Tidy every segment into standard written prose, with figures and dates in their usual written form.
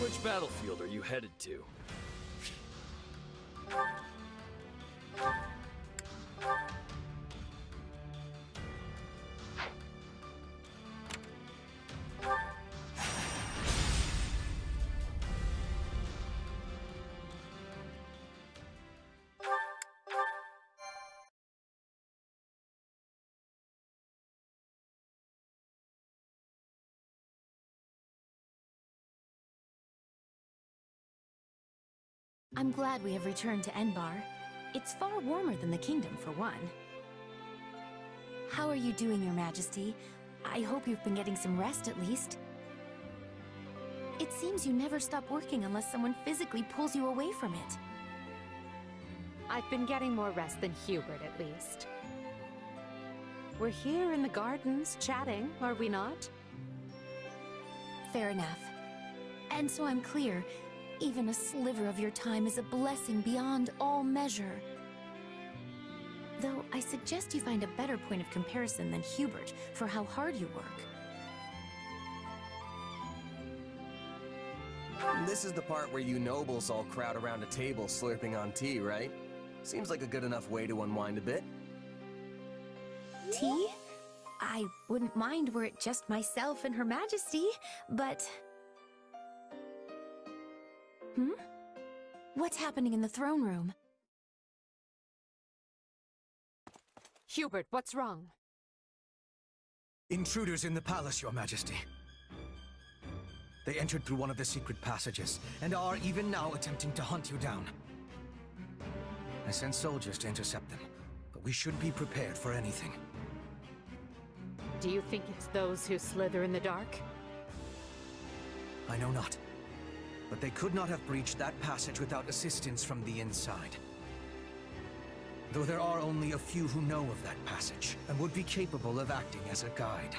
Which battlefield are you headed to? I'm glad we have returned to Enbar. It's far warmer than the kingdom, for one. How are you doing, Your Majesty? I hope you've been getting some rest, at least. It seems you never stop working unless someone physically pulls you away from it. I've been getting more rest than Hubert, at least. We're here in the gardens, chatting, are we not? Fair enough. And so I'm clear, even a sliver of your time is a blessing beyond all measure. Though I suggest you find a better point of comparison than Hubert for how hard you work. This is the part where you nobles all crowd around a table slurping on tea, right? Seems like a good enough way to unwind a bit. Tea? I wouldn't mind were it just myself and Her Majesty, but... What's happening in the throne room? Hubert, what's wrong? Intruders in the palace, Your Majesty. They entered through one of the secret passages, and are even now attempting to hunt you down. I sent soldiers to intercept them, but we should be prepared for anything. Do you think it's those who slither in the dark? I know not. But they could not have breached that passage without assistance from the inside. Though there are only a few who know of that passage, and would be capable of acting as a guide.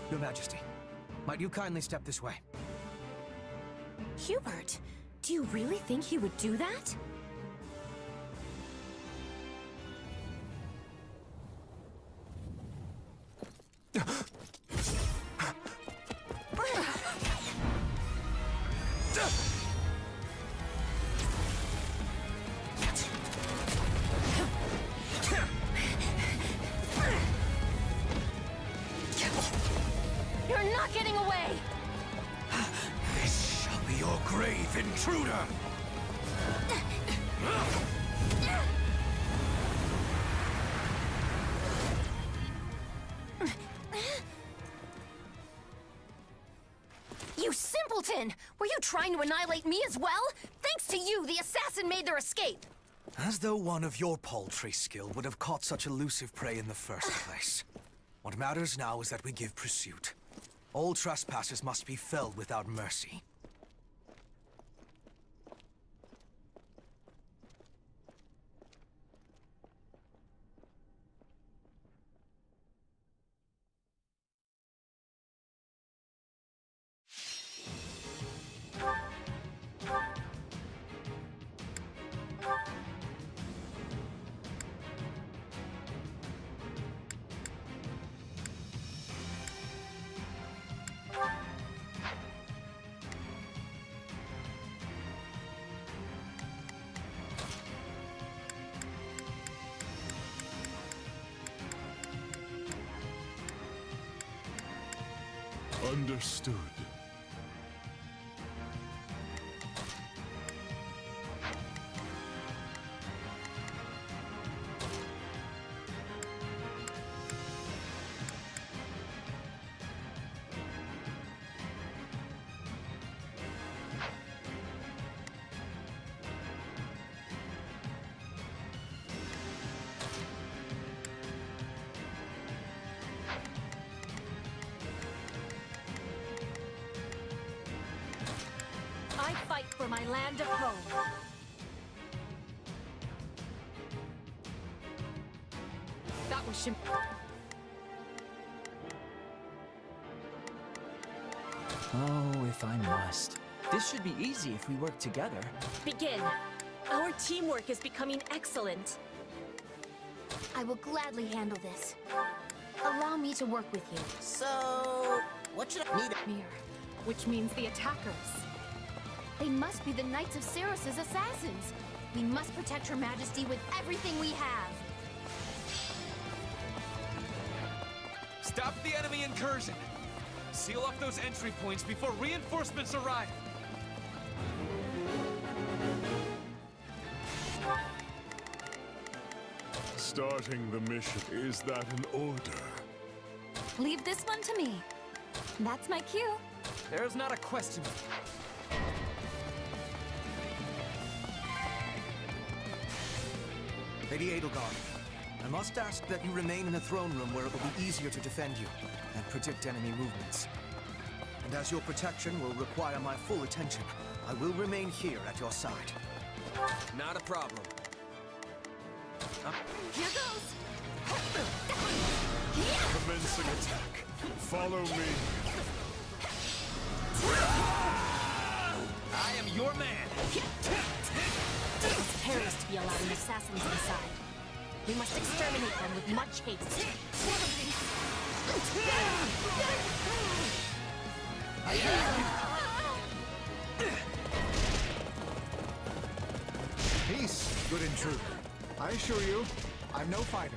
Your Majesty, might you kindly step this way? Hubert, do you really think he would do that? You're not getting away! This shall be your grave, intruder! You simpleton! Were you trying to annihilate me as well? Thanks to you, the assassin made their escape! As though one of your paltry skill would have caught such elusive prey in the first place. What matters now is that we give pursuit. All trespassers must be felled without mercy. Understood. I fight for my land of home. That was Oh, if I must. This should be easy if we work together. Begin. Our teamwork is becoming excellent. I will gladly handle this. Allow me to work with you. So, what should I need? Mir, which means the attackers. They must be the Knights of Serios' assassins. We must protect Her Majesty with everything we have. Stop the enemy incursion! Seal off those entry points before reinforcements arrive! Starting the mission. Is that an order? Leave this one to me. That's my cue. There's not a question. Lady Edelgard, I must ask that you remain in the throne room where it will be easier to defend you and predict enemy movements. And as your protection will require my full attention, I will remain here at your side. Not a problem. Here goes. Commencing attack. Follow me. I am your man! It's perilous to be allowing assassins inside. We must exterminate them with much haste. Peace, good intruder. I assure you, I'm no fighter.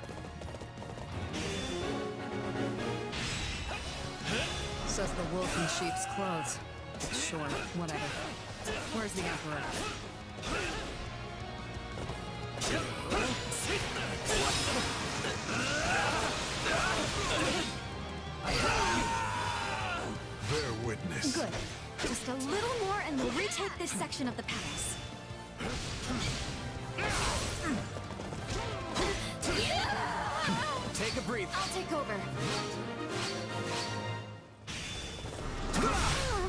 Says the wolf in sheep's clothes. Sure, whatever. Where's the Emperor? Bear witness. Good. Just a little more and we'll retake this section of the palace. Take a breather. I'll take over.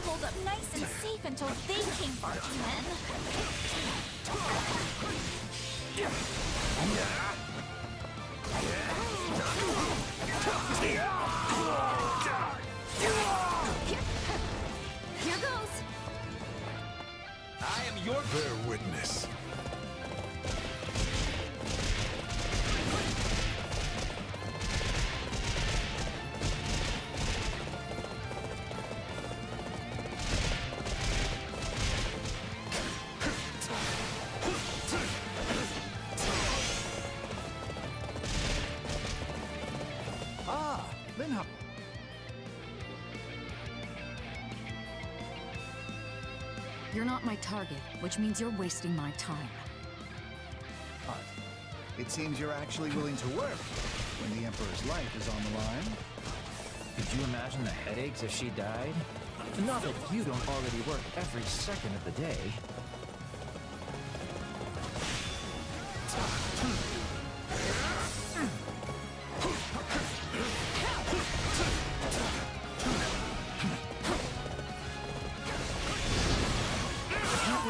Hold up nice and safe until they came barging in. Here goes. I am your... Bear witness. You're not my target, which means you're wasting my time. But it seems you're actually willing to work when the Emperor's life is on the line. Could you imagine the headaches if she died? Not that you don't already work every second of the day.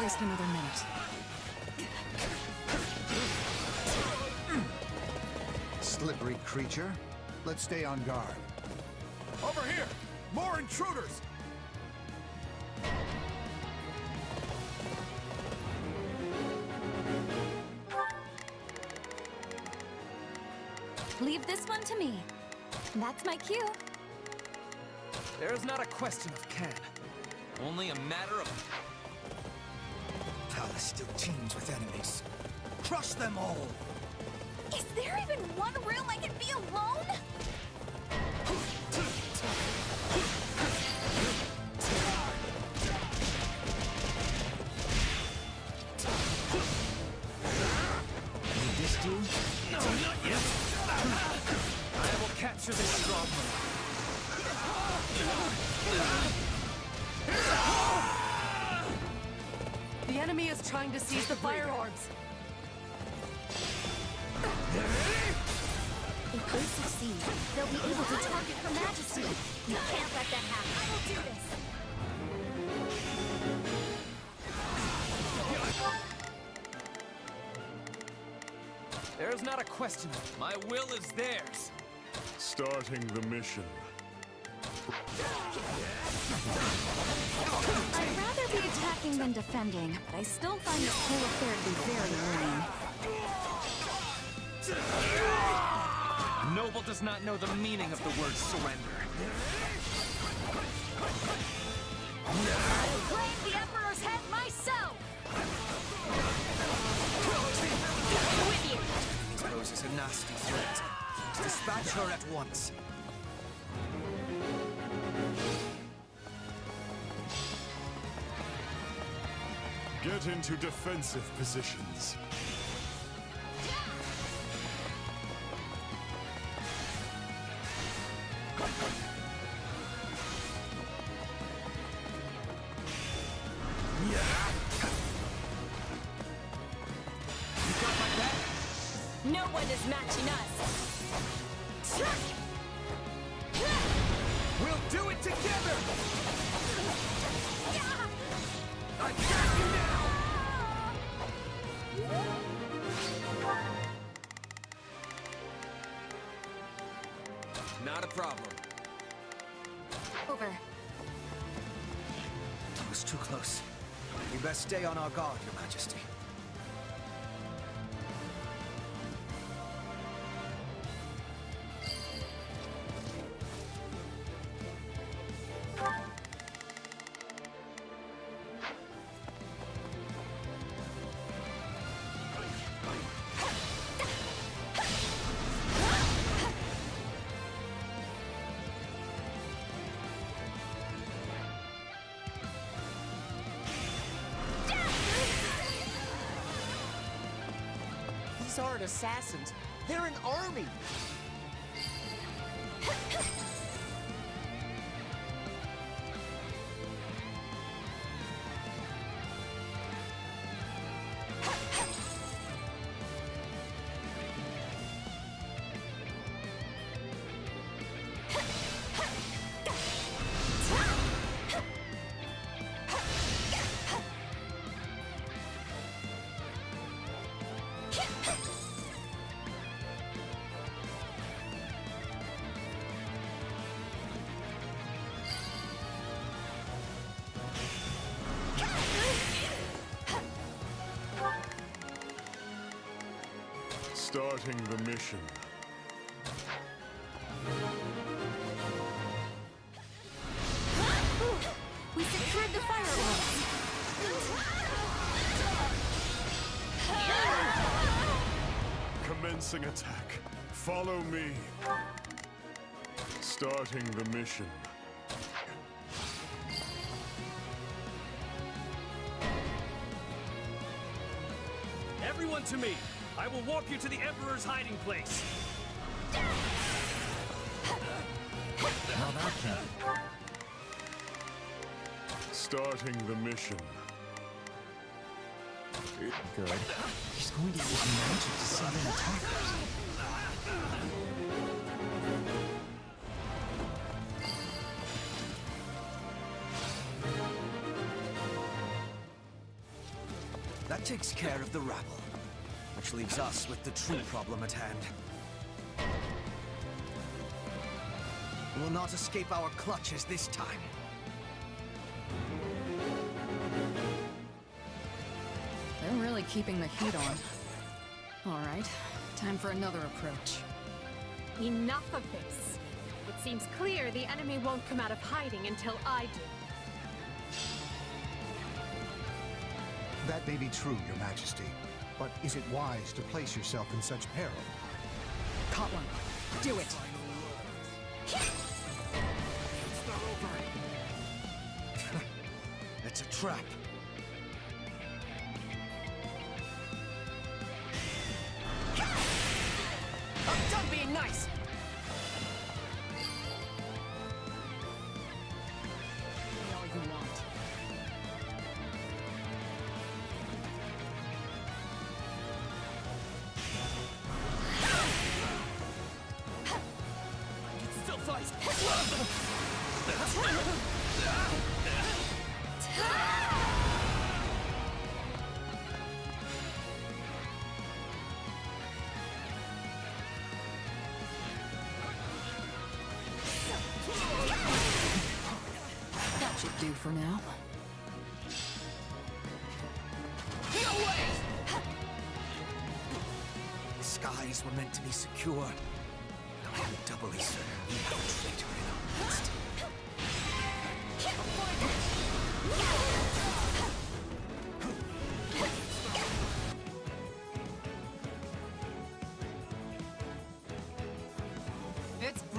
Waste another minute. Slippery creature. Let's stay on guard. Over here! More intruders! Leave this one to me. That's my cue. There's not a question of can. Only a matter of... Palace still teems with enemies. Crush them all! Is there even one room I can be alone? Need this do? No, not yet! I will capture this stronghold. The enemy is trying to seize the fire orbs. If they succeed, they'll be able to target Her Majesty. You can't let that happen. I will do this. There's not a question. My will is theirs. Starting the mission. I'd rather be attacking than defending, but I still find this whole affair to be very lame. Noble does not know the meaning of the word surrender. I'll claim the Emperor's head myself! With you! This poses a nasty threat. Dispatch her at once. Get into defensive positions. No one is matching us! We'll do it together! I got you now! Not a problem. Over. That was too close. We best stay on our guard, Your Majesty. These aren't assassins. They're an army. Starting the mission. We secured the fireworks. Commencing attack. Follow me. Starting the mission. Everyone to me! I will walk you to the Emperor's hiding place! Now that can't. Starting the mission. Good. He's going to use magic to send in attackers. That takes care of the rabble, which leaves us with the true problem at hand. We will not escape our clutches this time. They're really keeping the heat on. All right, time for another approach. Enough of this. It seems clear the enemy won't come out of hiding until I do. That may be true, Your Majesty, but is it wise to place yourself in such peril? Caught one. Do it. It's a trap. I'm done being nice. All you want. Still fight! That should do for now. No way! The skies were meant to be secure. Now I am doubly certain we have a traitor in our midst.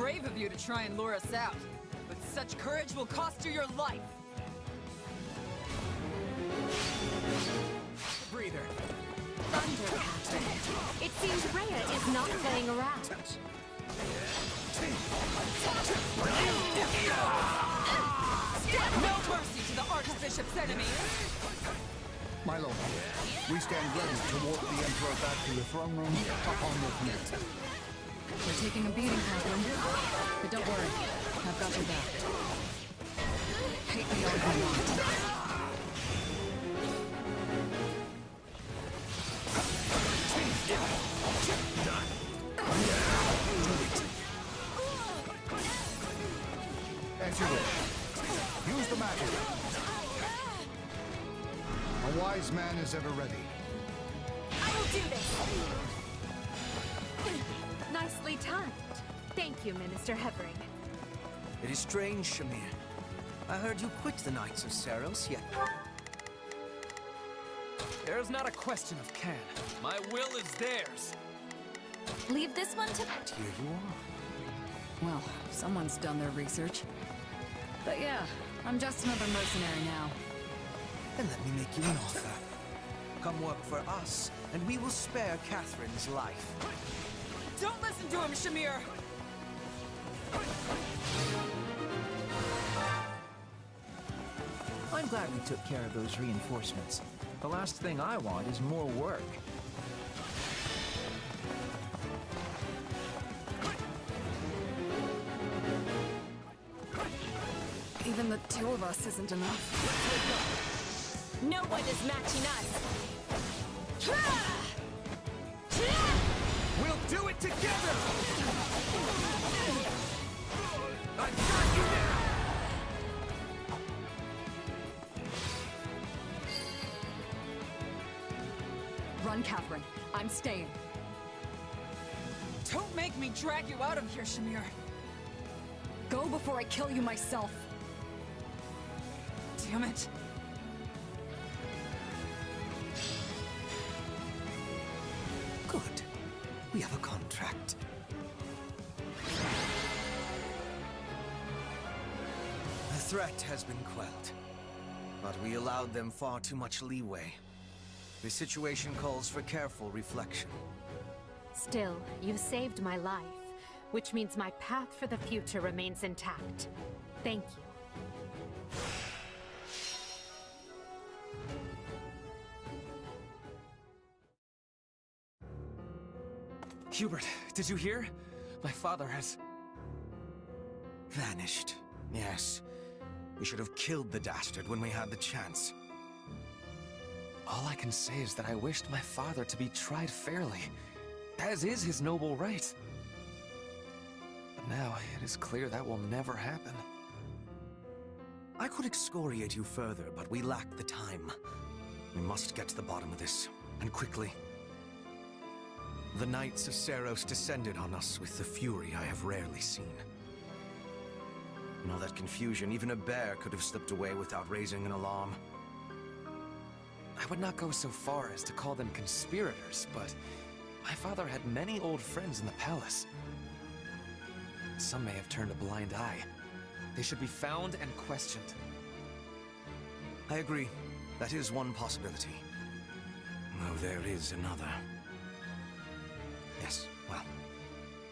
brave of you to try and lure us out, but such courage will cost you your life. Breather. Thunder, Captain. It seems Rhea is not playing around. No mercy to the Archbishop's enemy! My lord, we stand ready to walk the Emperor back to the throne room upon your command. We're taking a beating, Catherine. But don't worry, I've got your back. Hate me all you want. As you wish. Use the magic. A wise man is ever ready. I will do this! Nicely timed. Thank you, Minister Hevering. It is strange, Shamir. I heard you quit the Knights of Serios, yet... There's not a question of can. My will is theirs. Leave this one to... But here you are. Well, someone's done their research. But yeah, I'm just another mercenary now. Then let me make you an offer. Come work for us, and we will spare Catherine's life. Don't listen to him, Shamir! I'm glad we took care of those reinforcements. The last thing I want is more work. Even the two of us isn't enough. No one is matching us! We'll do it together! I've got you now! Run, Catherine. I'm staying. Don't make me drag you out of here, Shamir. Go before I kill you myself. Damn it. Good. We have a contract. The threat has been quelled, but we allowed them far too much leeway. The situation calls for careful reflection. Still, you saved my life, which means my path for the future remains intact. Thank you. Hubert, did you hear? My father has... Vanished. Yes. We should have killed the dastard when we had the chance. All I can say is that I wished my father to be tried fairly, as is his noble right. But now, it is clear that will never happen. I could excoriate you further, but we lack the time. We must get to the bottom of this, and quickly. The Knights of Serios descended on us with the fury I have rarely seen. In all that confusion, even a bear could have slipped away without raising an alarm. I would not go so far as to call them conspirators, but my father had many old friends in the palace. Some may have turned a blind eye. They should be found and questioned. I agree. That is one possibility. Though there is another. Yes, well,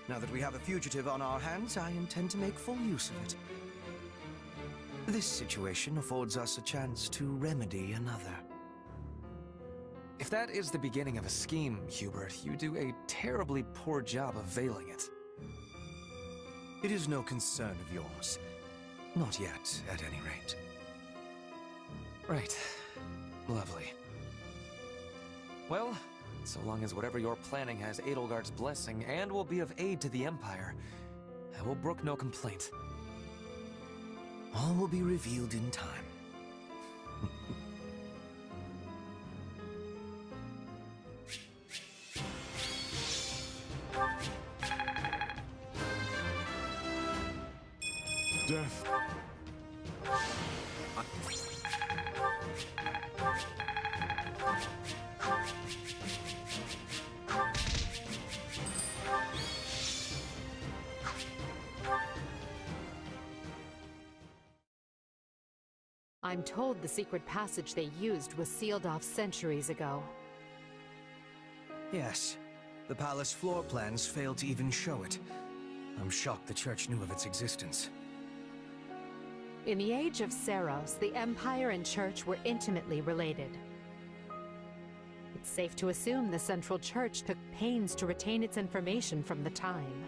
now that we have a fugitive on our hands, I intend to make full use of it. This situation affords us a chance to remedy another. If that is the beginning of a scheme, Hubert, you do a terribly poor job of veiling it. It is no concern of yours. Not yet, at any rate. Right. Lovely. Well, so long as whatever you're planning has Edelgard's blessing and will be of aid to the Empire, I will brook no complaint. All will be revealed in time. Death. I'm told the secret passage they used was sealed off centuries ago. Yes. The palace floor plans failed to even show it. I'm shocked the Church knew of its existence. In the Age of Serios, the Empire and Church were intimately related. It's safe to assume the Central Church took pains to retain its information from the time.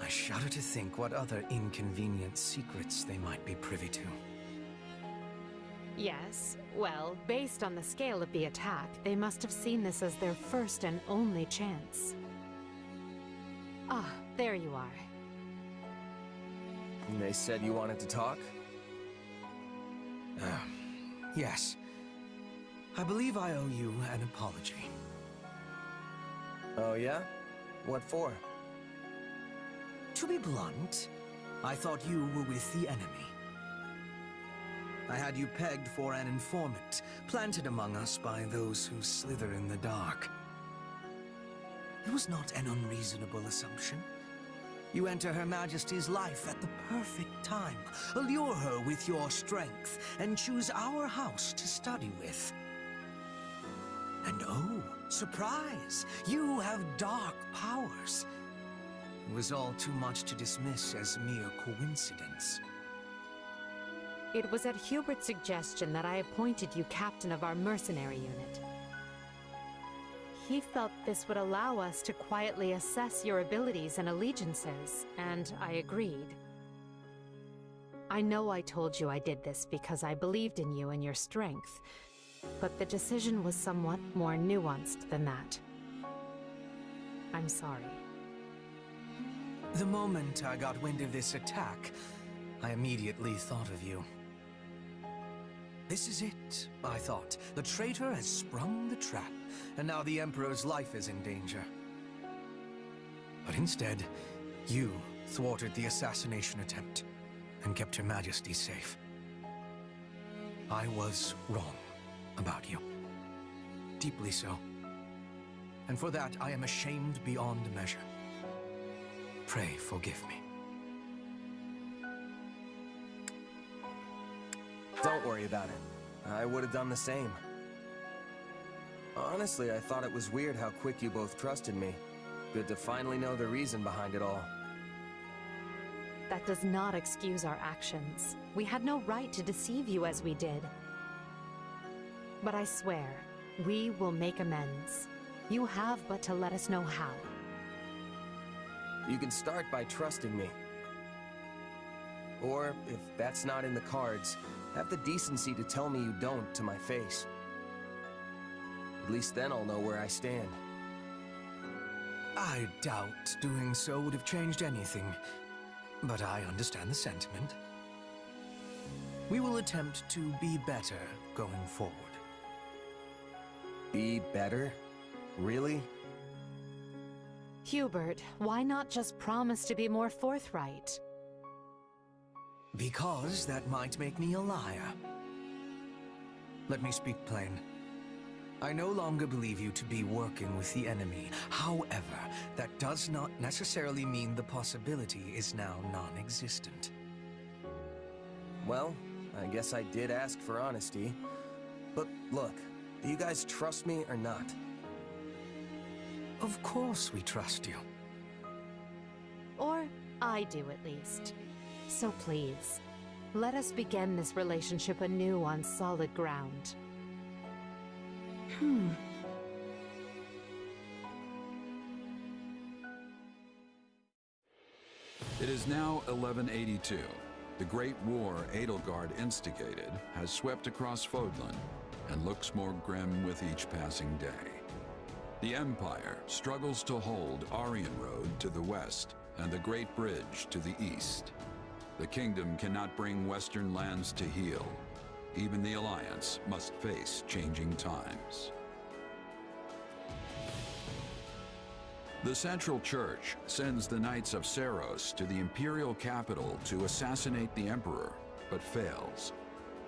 I shudder to think what other inconvenient secrets they might be privy to. Yes, well, based on the scale of the attack, they must have seen this as their first and only chance. Ah, there you are. They said you wanted to talk? Yes. I believe I owe you an apology. Oh yeah? What for? To be blunt, I thought you were with the enemy. I had you pegged for an informant, planted among us by those who slither in the dark. It was not an unreasonable assumption. You enter Her Majesty's life at the perfect time, allure her with your strength, and choose our house to study with. And oh, surprise! You have dark powers. It was all too much to dismiss as mere coincidence. It was at Hubert's suggestion that I appointed you captain of our mercenary unit. He felt this would allow us to quietly assess your abilities and allegiances, and I agreed. I know I told you I did this because I believed in you and your strength, but the decision was somewhat more nuanced than that. I'm sorry. The moment I got wind of this attack, I immediately thought of you. This is it, I thought. The traitor has sprung the trap, and now the Emperor's life is in danger. But instead, you thwarted the assassination attempt and kept Her Majesty safe. I was wrong about you. Deeply so. And for that, I am ashamed beyond measure. Pray forgive me. Don't worry about it. I would have done the same. Honestly, I thought it was weird how quick you both trusted me. Good to finally know the reason behind it all. That does not excuse our actions. We had no right to deceive you as we did. But I swear, we will make amends. You have but to let us know how. You can start by trusting me. Or, if that's not in the cards, have the decency to tell me you don't to my face. At least then I'll know where I stand. I doubt doing so would have changed anything, but I understand the sentiment. We will attempt to be better going forward. Be better? Really? Hubert, why not just promise to be more forthright? Because that might make me a liar. Let me speak plain. I no longer believe you to be working with the enemy. However, that does not necessarily mean the possibility is now non-existent. Well, I guess I did ask for honesty. But look, do you guys trust me or not? Of course we trust you. Or I do, at least. So please, let us begin this relationship anew on solid ground. It is now 1182. The great war Edelgard instigated has swept across Fodlan and looks more grim with each passing day. The Empire struggles to hold Aryan Road to the west and the Great Bridge to the east. The kingdom cannot bring western lands to heal. Even the Alliance must face changing times. The Central Church sends the Knights of Serios to the Imperial capital to assassinate the Emperor, but fails.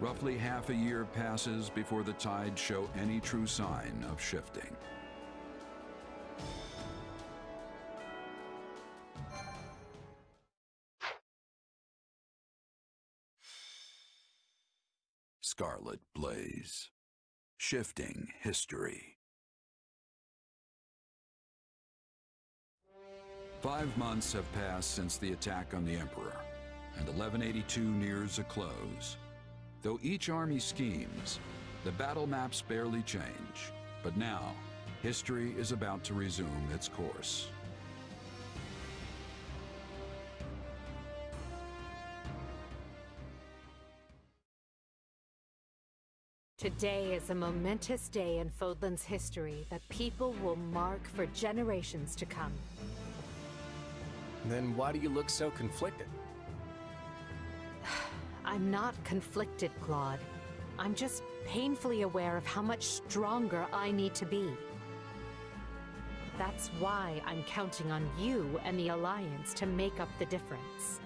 Roughly half a year passes before the tides show any true sign of shifting. Scarlet blaze, shifting history. 5 months have passed since the attack on the Emperor, and 1182 nears a close. Though each army schemes, the battle maps barely change. But now, history is about to resume its course. Today is a momentous day in Fodlan's history that people will mark for generations to come. Then why do you look so conflicted? I'm not conflicted, Claude. I'm just painfully aware of how much stronger I need to be. That's why I'm counting on you and the Alliance to make up the difference.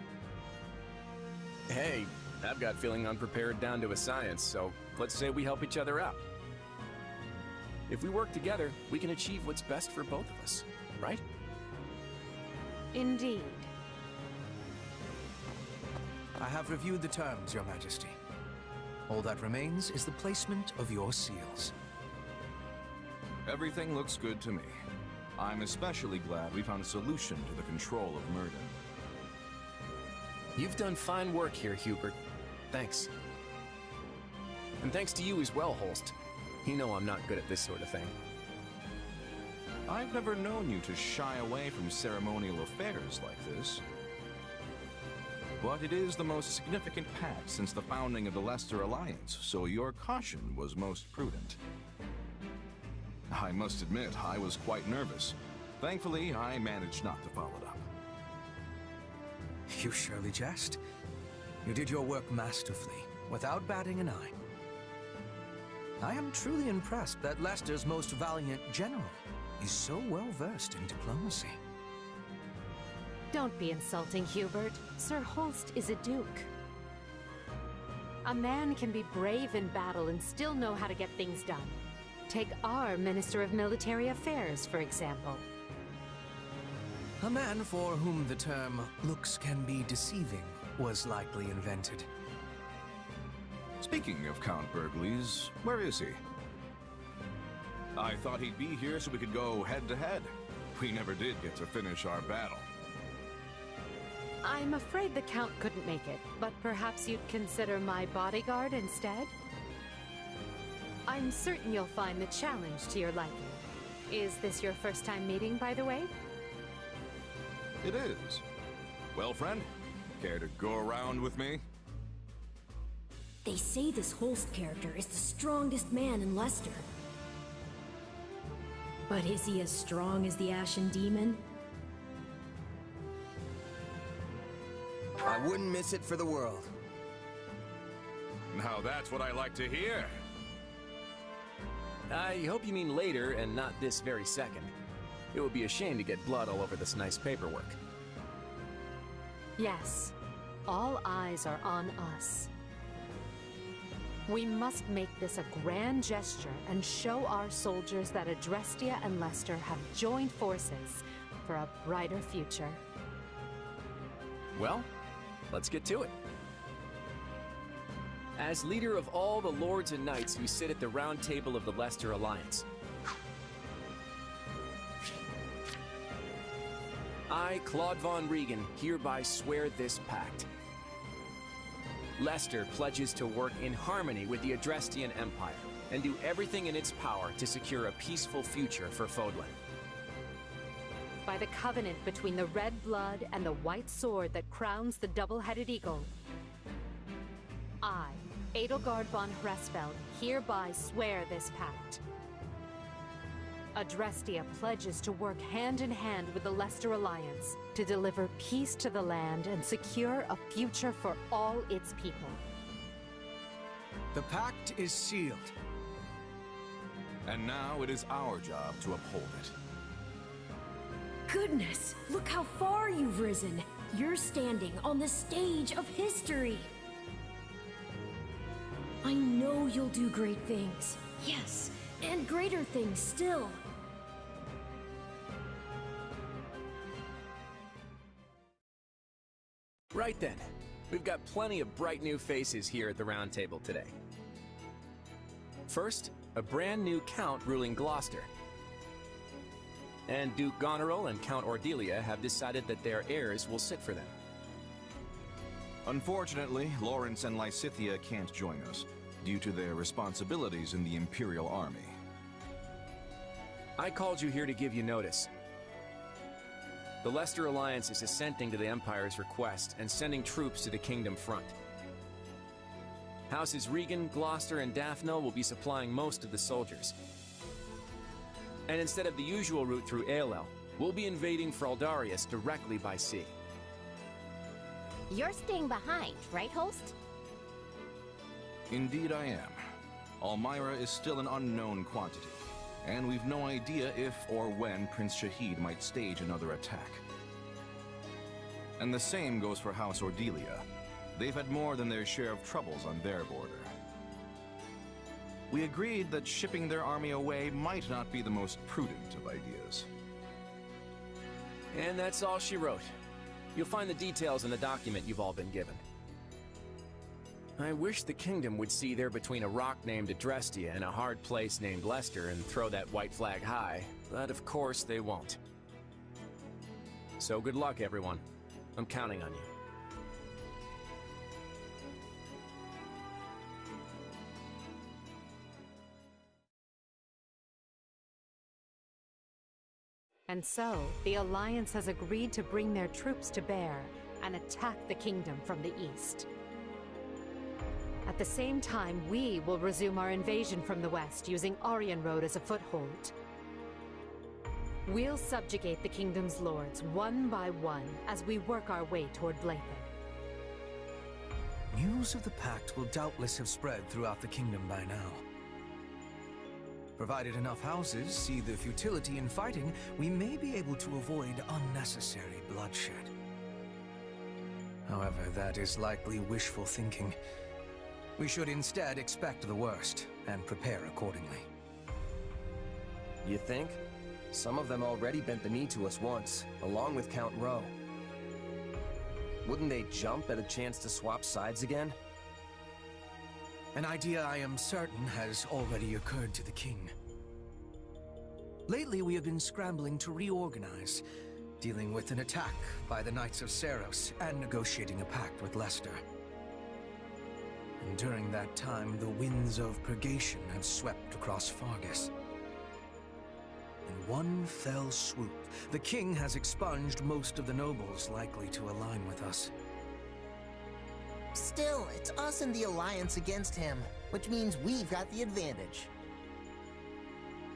Hey, I've got feeling unprepared down to a science, so let's say we help each other out. If we work together, we can achieve what's best for both of us, right? Indeed. I have reviewed the terms, Your Majesty. All that remains is the placement of your seals. Everything looks good to me. I'm especially glad we found a solution to the control of Murden. You've done fine work here, Hubert. Thanks. And thanks to you as well, Holst. You know I'm not good at this sort of thing. I've never known you to shy away from ceremonial affairs like this. But it is the most significant pact since the founding of the Leicester Alliance, so your caution was most prudent. I must admit, I was quite nervous. Thankfully, I managed not to follow it up. You surely jest. You did your work masterfully, without batting an eye. I am truly impressed that Leicester's most valiant general is so well versed in diplomacy. Don't be insulting, Hubert. Sir Holst is a duke. A man can be brave in battle and still know how to get things done. Take our Minister of Military Affairs, for example. A man for whom the term looks can be deceiving was likely invented. Speaking of Count Burgleys, where is he? I thought he'd be here so we could go head-to-head. We never did get to finish our battle. I'm afraid the Count couldn't make it, but perhaps you'd consider my bodyguard instead? I'm certain you'll find the challenge to your liking. Is this your first time meeting, by the way? It is. Well, friend, care to go around with me? They say this Holst character is the strongest man in Leicester. But is he as strong as the Ashen Demon? I wouldn't miss it for the world. Now that's what I like to hear. I hope you mean later and not this very second. It would be a shame to get blood all over this nice paperwork. Yes. All eyes are on us. We must make this a grand gesture and show our soldiers that Adrestia and Leicester have joined forces for a brighter future. Well, let's get to it. As leader of all the lords and knights who sit at the round table of the Leicester Alliance, I, Claude von Regan, hereby swear this pact. Leicester pledges to work in harmony with the Adrestian Empire and do everything in its power to secure a peaceful future for Fodlan. By the covenant between the red blood and the white sword that crowns the double-headed eagle, I, Edelgard von Hresfeld, hereby swear this pact. Adrestia pledges to work hand-in-hand with the Leicester Alliance to deliver peace to the land and secure a future for all its people. The pact is sealed. And now it is our job to uphold it. Goodness, look how far you've risen. You're standing on the stage of history. I know you'll do great things. Yes, and greater things still. Right then, we've got plenty of bright new faces here at the round table today. First, a brand new count ruling Gloucester. And Duke Goneril and Count Ordelia have decided that their heirs will sit for them. Unfortunately, Lawrence and Lysithea can't join us, due to their responsibilities in the Imperial Army. I called you here to give you notice. The Leicester Alliance is assenting to the Empire's request and sending troops to the Kingdom front. Houses Regan, Gloucester, and Daphne will be supplying most of the soldiers. And instead of the usual route through Aelel, we'll be invading Fraldarius directly by sea. You're staying behind, right, Host? Indeed I am. Almyra is still an unknown quantity, and we've no idea if or when Prince Shahid might stage another attack. And the same goes for House Ordelia. They've had more than their share of troubles on their border. We agreed that shipping their army away might not be the most prudent of ideas. And that's all she wrote. You'll find the details in the document you've all been given. I wish the Kingdom would see they're between a rock named Adrestia and a hard place named Leicester and throw that white flag high, but of course they won't. So good luck, everyone. I'm counting on you. And so, the Alliance has agreed to bring their troops to bear and attack the Kingdom from the east. At the same time, we will resume our invasion from the west, using Aryan Road as a foothold. We'll subjugate the Kingdom's lords, one by one, as we work our way toward Blathen. News of the Pact will doubtless have spread throughout the Kingdom by now. Provided enough houses see the futility in fighting, we may be able to avoid unnecessary bloodshed. However, that is likely wishful thinking. We should instead expect the worst, and prepare accordingly. You think? Some of them already bent the knee to us once, along with Count Rowe. Wouldn't they jump at a chance to swap sides again? An idea I am certain has already occurred to the king. Lately we have been scrambling to reorganize, dealing with an attack by the Knights of Serios and negotiating a pact with Leicester. And during that time, the winds of purgation had swept across Fargus. In one fell swoop, the king has expunged most of the nobles likely to align with us. Still, it's us and the Alliance against him, which means we've got the advantage.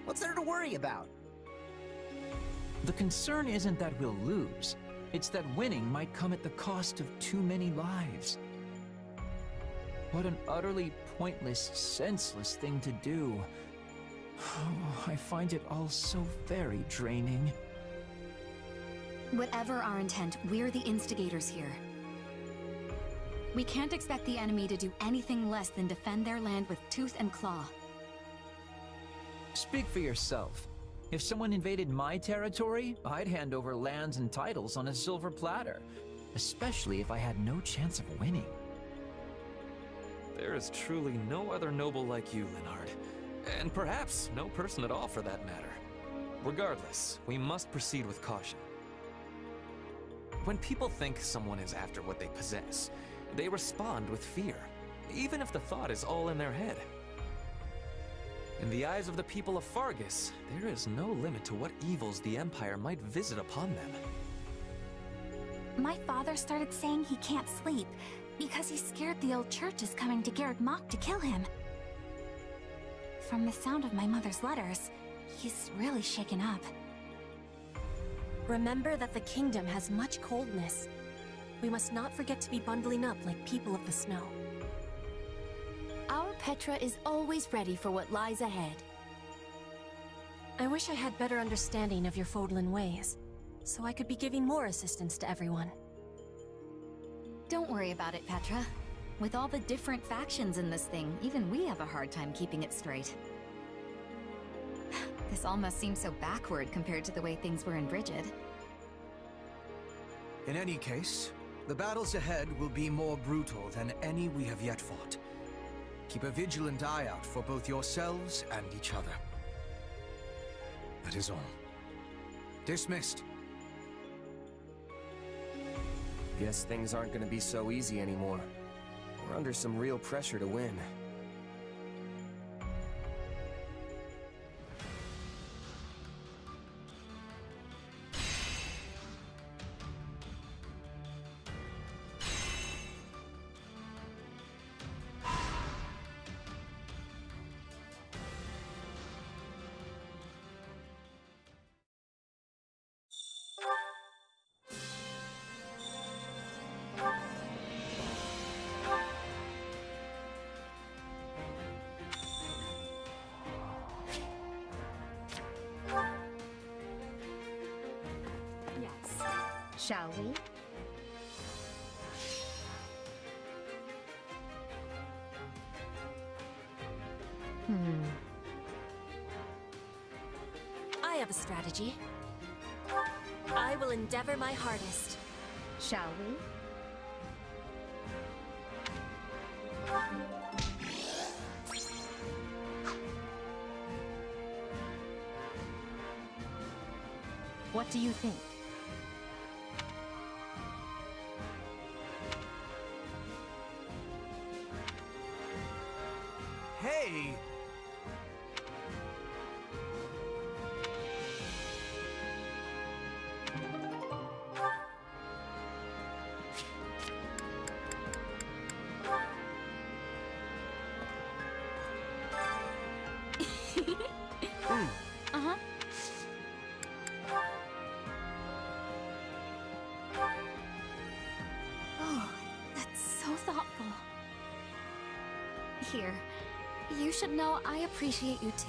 What's there to worry about? The concern isn't that we'll lose. It's that winning might come at the cost of too many lives. What an utterly pointless, senseless thing to do. Oh, I find it all so very draining. Whatever our intent, we're the instigators here. We can't expect the enemy to do anything less than defend their land with tooth and claw. Speak for yourself. If someone invaded my territory, I'd hand over lands and titles on a silver platter. Especially if I had no chance of winning. There is truly no other noble like you, Linhard. And perhaps no person at all for that matter. Regardless, we must proceed with caution. When people think someone is after what they possess, they respond with fear, even if the thought is all in their head. In the eyes of the people of Fargus, there is no limit to what evils the Empire might visit upon them. My father started saying he can't sleep because he's scared the old church is coming to Garreg Mach to kill him. From the sound of my mother's letters, he's really shaken up. Remember that the kingdom has much coldness. We must not forget to be bundling up like people of the snow. Our Petra is always ready for what lies ahead. I wish I had better understanding of your Fodlan ways, so I could be giving more assistance to everyone. Don't worry about it, Petra. With all the different factions in this thing, even we have a hard time keeping it straight. This almost seems so backward compared to the way things were in Brigid. In any case, the battles ahead will be more brutal than any we have yet fought. Keep a vigilant eye out for both yourselves and each other. That is all. Dismissed. Guess things aren't gonna be so easy anymore. We're under some real pressure to win. Shall we? I have a strategy. I will endeavor my hardest. Shall we? What do you think? Hey! Uh-huh. Oh, that's so thoughtful. Here, you should know I appreciate you too.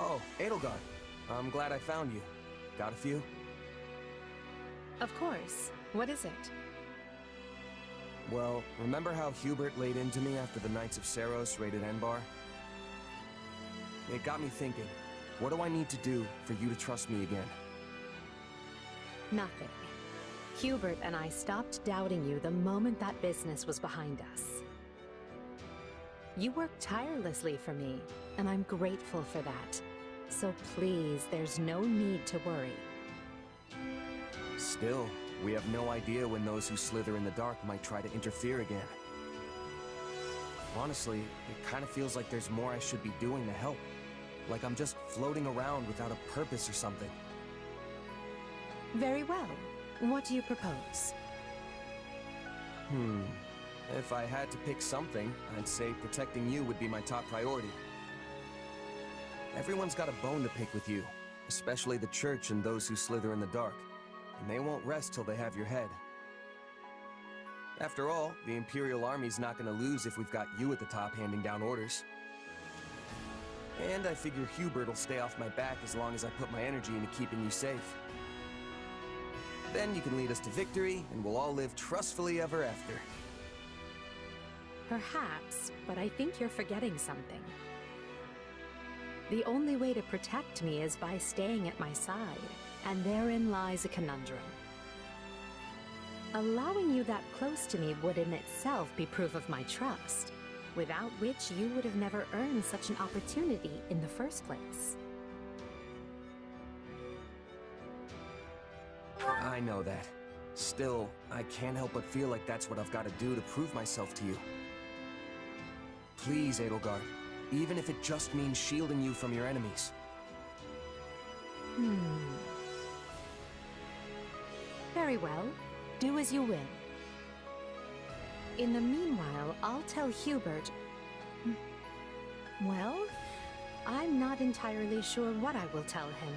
Oh, Edelgard. I'm glad I found you. Got a few? Of course. What is it? Well, remember how Hubert laid into me after the Knights of Serios raided Enbar? It got me thinking, what do I need to do for you to trust me again? Nothing. Hubert and I stopped doubting you the moment that business was behind us. You worked tirelessly for me, and I'm grateful for that. So please, there's no need to worry. Still, we have no idea when those who slither in the dark might try to interfere again. Honestly, it kind of feels like there's more I should be doing to help. Like I'm just floating around without a purpose or something. Very well. What do you propose? If I had to pick something, I'd say protecting you would be my top priority. Everyone's got a bone to pick with you, especially the Church and those who slither in the dark, and they won't rest till they have your head. After all, the Imperial Army's not gonna lose if we've got you at the top handing down orders. And I figure Hubert will stay off my back as long as I put my energy into keeping you safe. Then you can lead us to victory, and we'll all live trustfully ever after. Perhaps, but I think you're forgetting something. The only way to protect me is by staying at my side, and therein lies a conundrum. Allowing you that close to me would in itself be proof of my trust, without which you would have never earned such an opportunity in the first place. I know that. Still, I can't help but feel like that's what I've got to do to prove myself to you. Please, Edelgard. Even if it just means shielding you from your enemies. Very well. Do as you will. In the meanwhile, I'll tell Hubert... Well, I'm not entirely sure what I will tell him.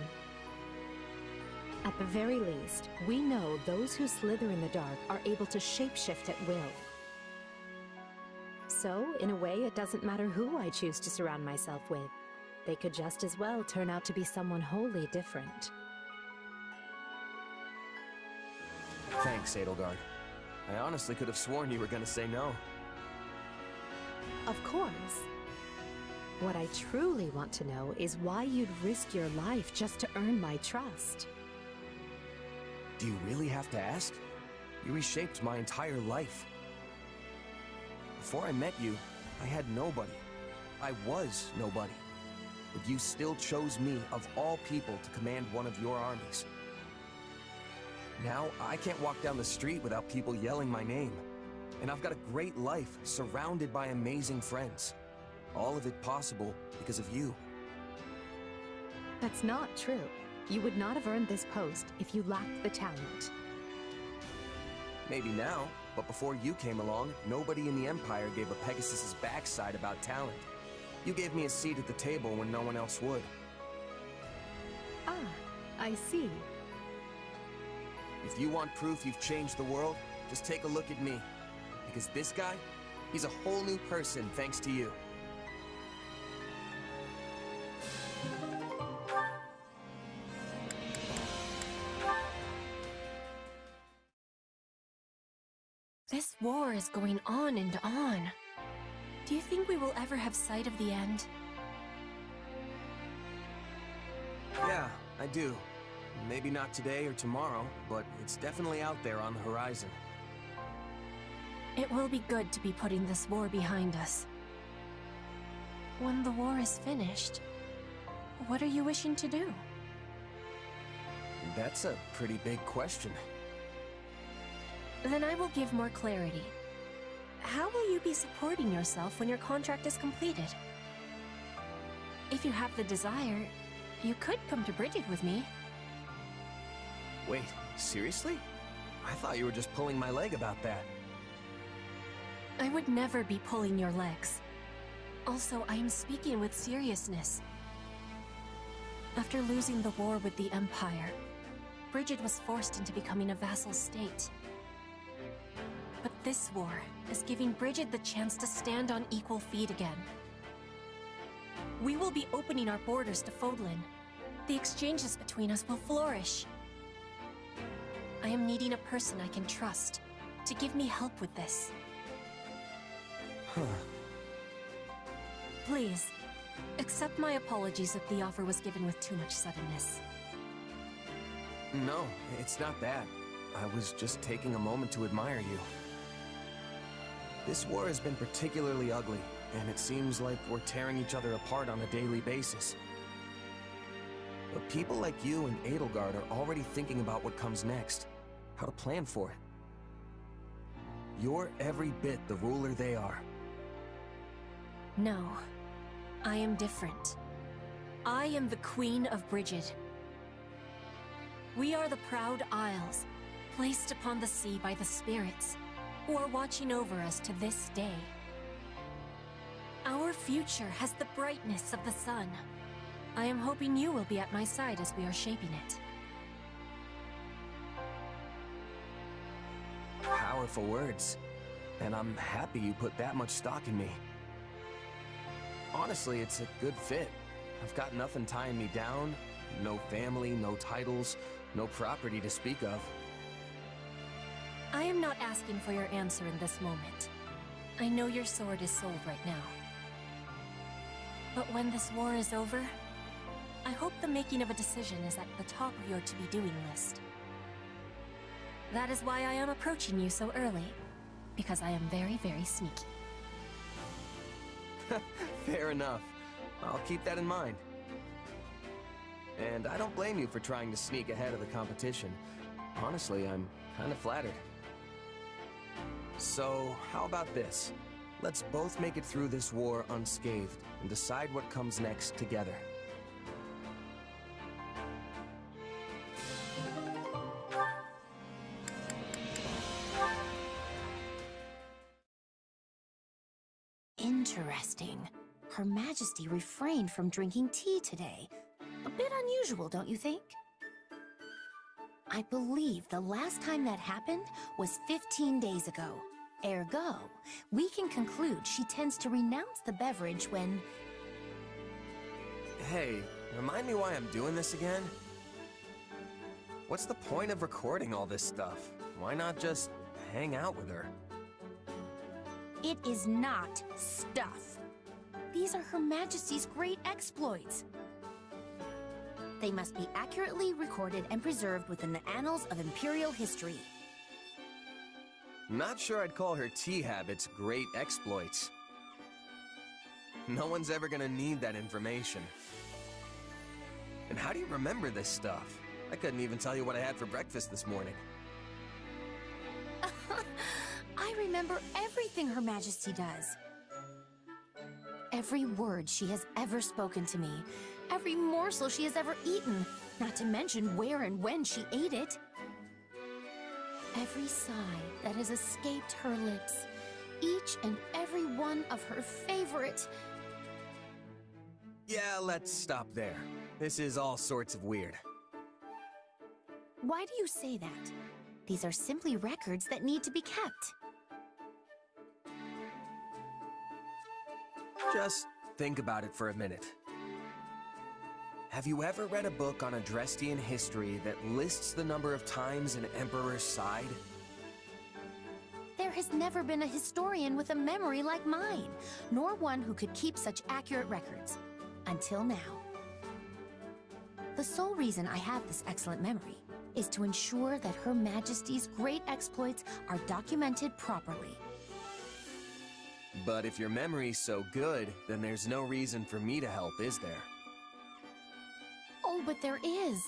At the very least, we know those who slither in the dark are able to shapeshift at will. So, in a way, it doesn't matter who I choose to surround myself with. They could just as well turn out to be someone wholly different. Thanks, Edelgard. I honestly could have sworn you were gonna say no. Of course. What I truly want to know is why you'd risk your life just to earn my trust. Do you really have to ask? You reshaped my entire life. Before I met you, I had nobody. I was nobody. But you still chose me, of all people, to command one of your armies. Now, I can't walk down the street without people yelling my name. And I've got a great life, surrounded by amazing friends. All of it possible because of you. That's not true. You would not have earned this post if you lacked the talent. Maybe now, but before you came along, nobody in the Empire gave a Pegasus's backside about talent. You gave me a seat at the table when no one else would. Ah, I see. If you want proof you've changed the world, just take a look at me. Because this guy, he's a whole new person thanks to you. This war is going on and on. Do you think we will ever have sight of the end? Yeah, I do. Maybe not today or tomorrow, but it's definitely out there on the horizon. It will be good to be putting this war behind us. When the war is finished, what are you wishing to do? That's a pretty big question. Then I will give more clarity. How will you be supporting yourself when your contract is completed? If you have the desire, you could come to Bridget with me. Wait, seriously? I thought you were just pulling my leg about that. I would never be pulling your legs. Also, I am speaking with seriousness. After losing the war with the Empire, Bridget was forced into becoming a vassal state. But this war is giving Bridget the chance to stand on equal feet again. We will be opening our borders to Fodlan. The exchanges between us will flourish. I am needing a person I can trust to give me help with this. Huh. Please, accept my apologies if the offer was given with too much suddenness. No, it's not that. I was just taking a moment to admire you. This war has been particularly ugly, and it seems like we're tearing each other apart on a daily basis. But people like you and Edelgard are already thinking about what comes next, how to plan for it. You're every bit the ruler they are. No, I am different. I am the Queen of Bridget. We are the proud Isles, placed upon the sea by the spirits, who are watching over us to this day. Our future has the brightness of the sun. I am hoping you will be at my side as we are shaping it. Powerful words. And I'm happy you put that much stock in me. Honestly, it's a good fit. I've got nothing tying me down. No family, no titles, no property to speak of. I am not asking for your answer in this moment. I know your sword is sold right now. But when this war is over, I hope the making of a decision is at the top of your to-be-doing list. That is why I am approaching you so early, because I am very, very sneaky. Fair enough. I'll keep that in mind. And I don't blame you for trying to sneak ahead of the competition. Honestly, I'm kind of flattered. So, how about this? Let's both make it through this war unscathed and decide what comes next together. Interesting. Her Majesty refrained from drinking tea today. A bit unusual, don't you think? I believe the last time that happened was 15 days ago. Ergo, we can conclude she tends to renounce the beverage when... Hey, remind me why I'm doing this again? What's the point of recording all this stuff? Why not just hang out with her? It is not stuff. These are Her Majesty's great exploits. They must be accurately recorded and preserved within the annals of Imperial history. Not sure I'd call her tea habits great exploits. No one's ever gonna need that information. And how do you remember this stuff? I couldn't even tell you what I had for breakfast this morning. I remember everything Her Majesty does. Every word she has ever spoken to me, every morsel she has ever eaten, not to mention where and when she ate it. Every sigh that has escaped her lips, each and every one of her favorite... Yeah, let's stop there. This is all sorts of weird. Why do you say that? These are simply records that need to be kept. Just think about it for a minute. Have you ever read a book on Adrestian history that lists the number of times an emperor sighed? There has never been a historian with a memory like mine, nor one who could keep such accurate records. Until now. The sole reason I have this excellent memory is to ensure that Her Majesty's great exploits are documented properly. But if your memory's so good, then there's no reason for me to help, is there? Oh, but there is.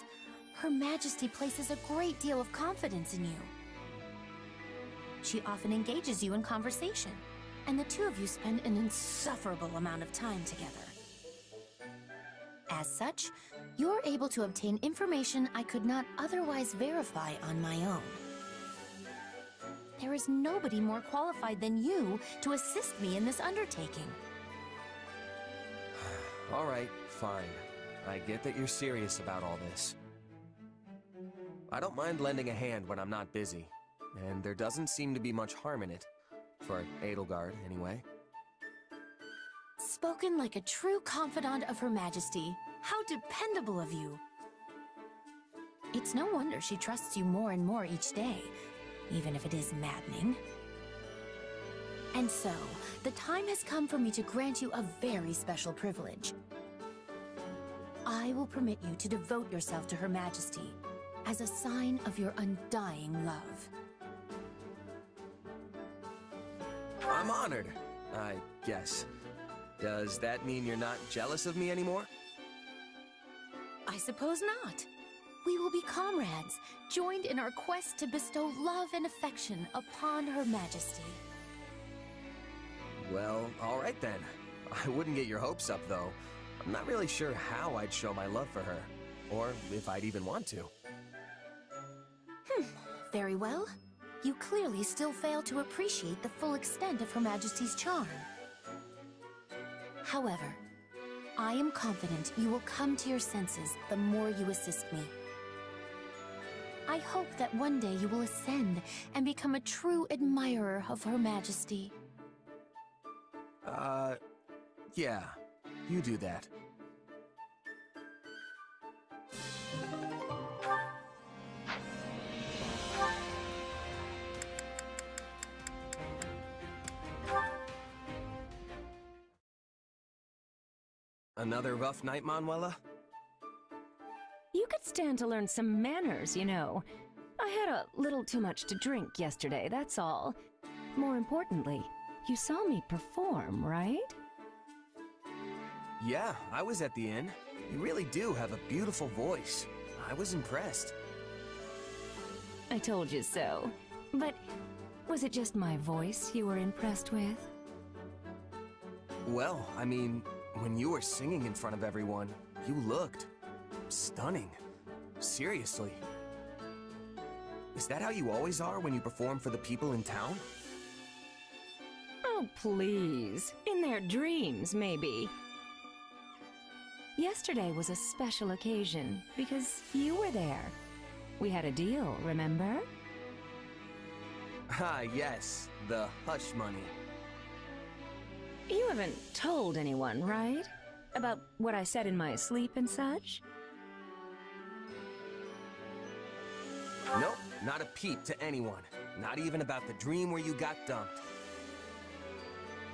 Her Majesty places a great deal of confidence in you. She often engages you in conversation, and the two of you spend an insufferable amount of time together. As such, you're able to obtain information I could not otherwise verify on my own. There is nobody more qualified than you to assist me in this undertaking. All right, fine. I get that you're serious about all this. I don't mind lending a hand when I'm not busy, and there doesn't seem to be much harm in it. For Edelgard, anyway. Spoken like a true confidant of Her Majesty. How dependable of you. It's no wonder she trusts you more and more each day, even if it is maddening. And so, the time has come for me to grant you a very special privilege. I will permit you to devote yourself to Her Majesty as a sign of your undying love. I'm honored, I guess. Does that mean you're not jealous of me anymore? I suppose not. We will be comrades, joined in our quest to bestow love and affection upon Her Majesty. Well, all right then. I wouldn't get your hopes up, though. I'm not really sure how I'd show my love for her, or if I'd even want to. Very well. You clearly still fail to appreciate the full extent of Her Majesty's charm. However, I am confident you will come to your senses the more you assist me. I hope that one day you will ascend and become a true admirer of Her Majesty. Yeah, you do that. Another rough night, Manuela? You could stand to learn some manners, you know. I had a little too much to drink yesterday, that's all. More importantly, you saw me perform, right? Yeah, I was at the inn. You really do have a beautiful voice. I was impressed. I told you so. But was it just my voice you were impressed with? Well, I mean, when you were singing in front of everyone, you looked stunning. Seriously. Is that how you always are when you perform for the people in town? Oh, please. In their dreams, maybe. Yesterday was a special occasion because you were there. We had a deal, remember? Ah, yes. The hush money. You haven't told anyone, right? About what I said in my sleep and such? Nope, not a peep to anyone. Not even about the dream where you got dumped.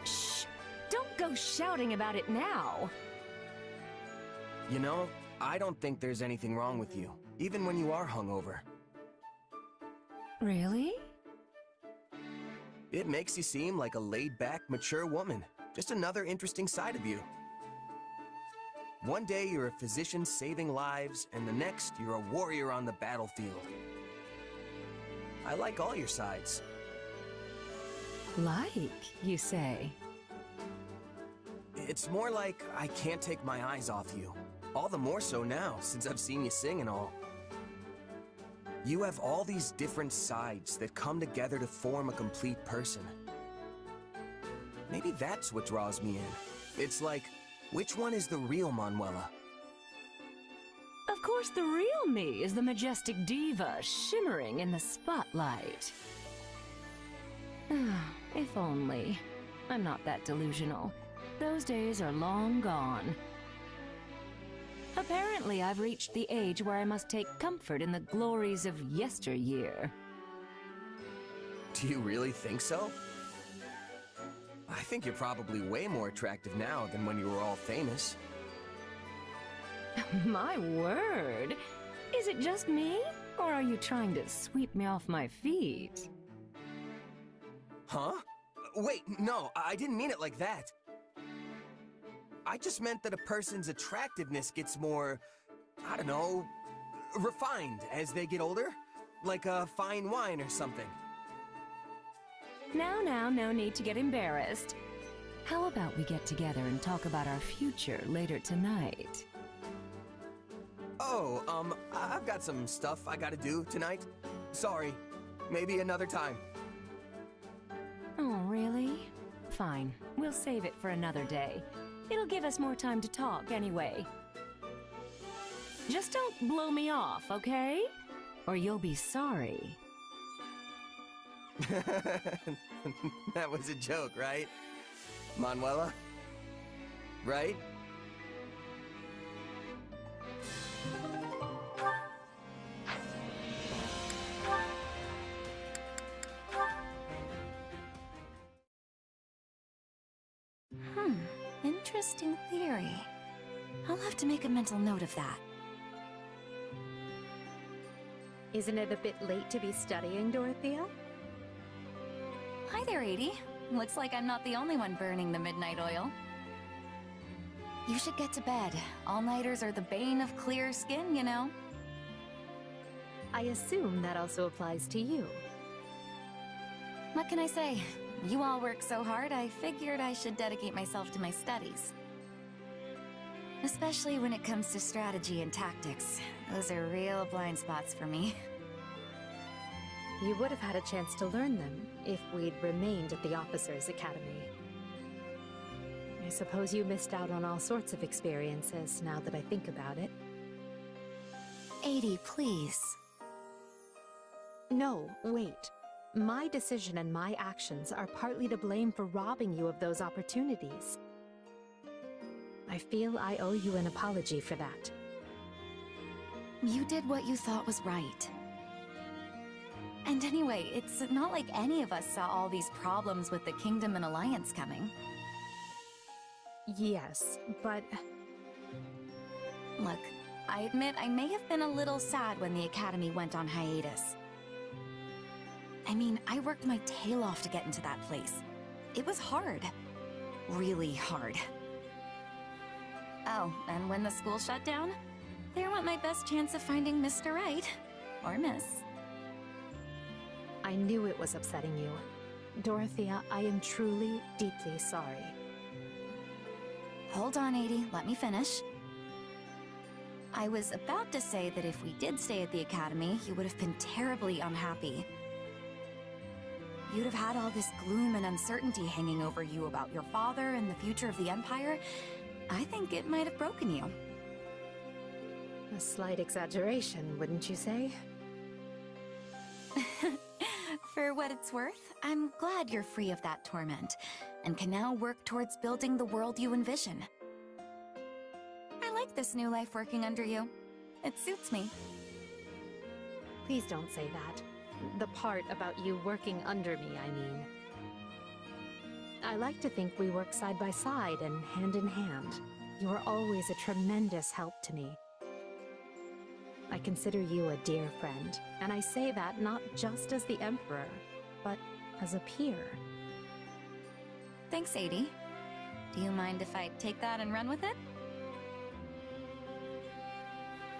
Shh! Don't go shouting about it now! You know, I don't think there's anything wrong with you, even when you are hungover. Really? It makes you seem like a laid-back, mature woman. Just another interesting side of you. One day you're a physician saving lives, and the next you're a warrior on the battlefield. I like all your sides. Like, you say? It's more like I can't take my eyes off you. All the more so now, since I've seen you sing and all. You have all these different sides that come together to form a complete person. Maybe that's what draws me in. It's like, which one is the real Manuela? Of course, the real me is the majestic diva shimmering in the spotlight. If only. I'm not that delusional. Those days are long gone. Apparently, I've reached the age where I must take comfort in the glories of yesteryear. Do you really think so? I think you're probably way more attractive now than when you were all famous. My word! Is it just me? Or are you trying to sweep me off my feet? Huh? Wait, no, I didn't mean it like that. I just meant that a person's attractiveness gets more, I don't know, refined as they get older. Like a fine wine or something. Now, no need to get embarrassed. How about we get together and talk about our future later tonight? Oh, I've got some stuff I gotta do tonight. Sorry. Maybe another time. Oh, really? Fine. We'll save it for another day. It'll give us more time to talk anyway. Just don't blow me off, okay? Or you'll be sorry. That was a joke, right? Manuela? Right? Interesting theory. I'll have to make a mental note of that. Isn't it a bit late to be studying, Dorothea? Hi there, Edie. Looks like I'm not the only one burning the midnight oil. You should get to bed. All-nighters are the bane of clear skin, you know. I assume that also applies to you. What can I say? You all work so hard, I figured I should dedicate myself to my studies. Especially when it comes to strategy and tactics. Those are real blind spots for me. You would have had a chance to learn them if we'd remained at the Officers' Academy. I suppose you missed out on all sorts of experiences now that I think about it. Edie, please. No, wait. My decision and my actions are partly to blame for robbing you of those opportunities. I feel I owe you an apology for that. You did what you thought was right. And anyway, it's not like any of us saw all these problems with the Kingdom and Alliance coming. Yes, but... Look, I admit I may have been a little sad when the Academy went on hiatus. I mean, I worked my tail off to get into that place. It was hard. Really hard. Oh, and when the school shut down, there went my best chance of finding Mr. Right. Or Miss. I knew it was upsetting you. Dorothea, I am truly, deeply sorry. Hold on, Edie. Let me finish. I was about to say that if we did stay at the Academy, you would have been terribly unhappy. you'd have had all this gloom and uncertainty hanging over you about your father and the future of the Empire, I think it might have broken you. A slight exaggeration, wouldn't you say? For what it's worth, I'm glad you're free of that torment, and can now work towards building the world you envision. I like this new life working under you. It suits me. Please don't say that. The part about you working under me, I mean. I like to think we work side by side and hand in hand. You are always a tremendous help to me. I consider you a dear friend, and I say that not just as the Emperor, but as a peer. Thanks, Sadie. Do you mind if I take that and run with it?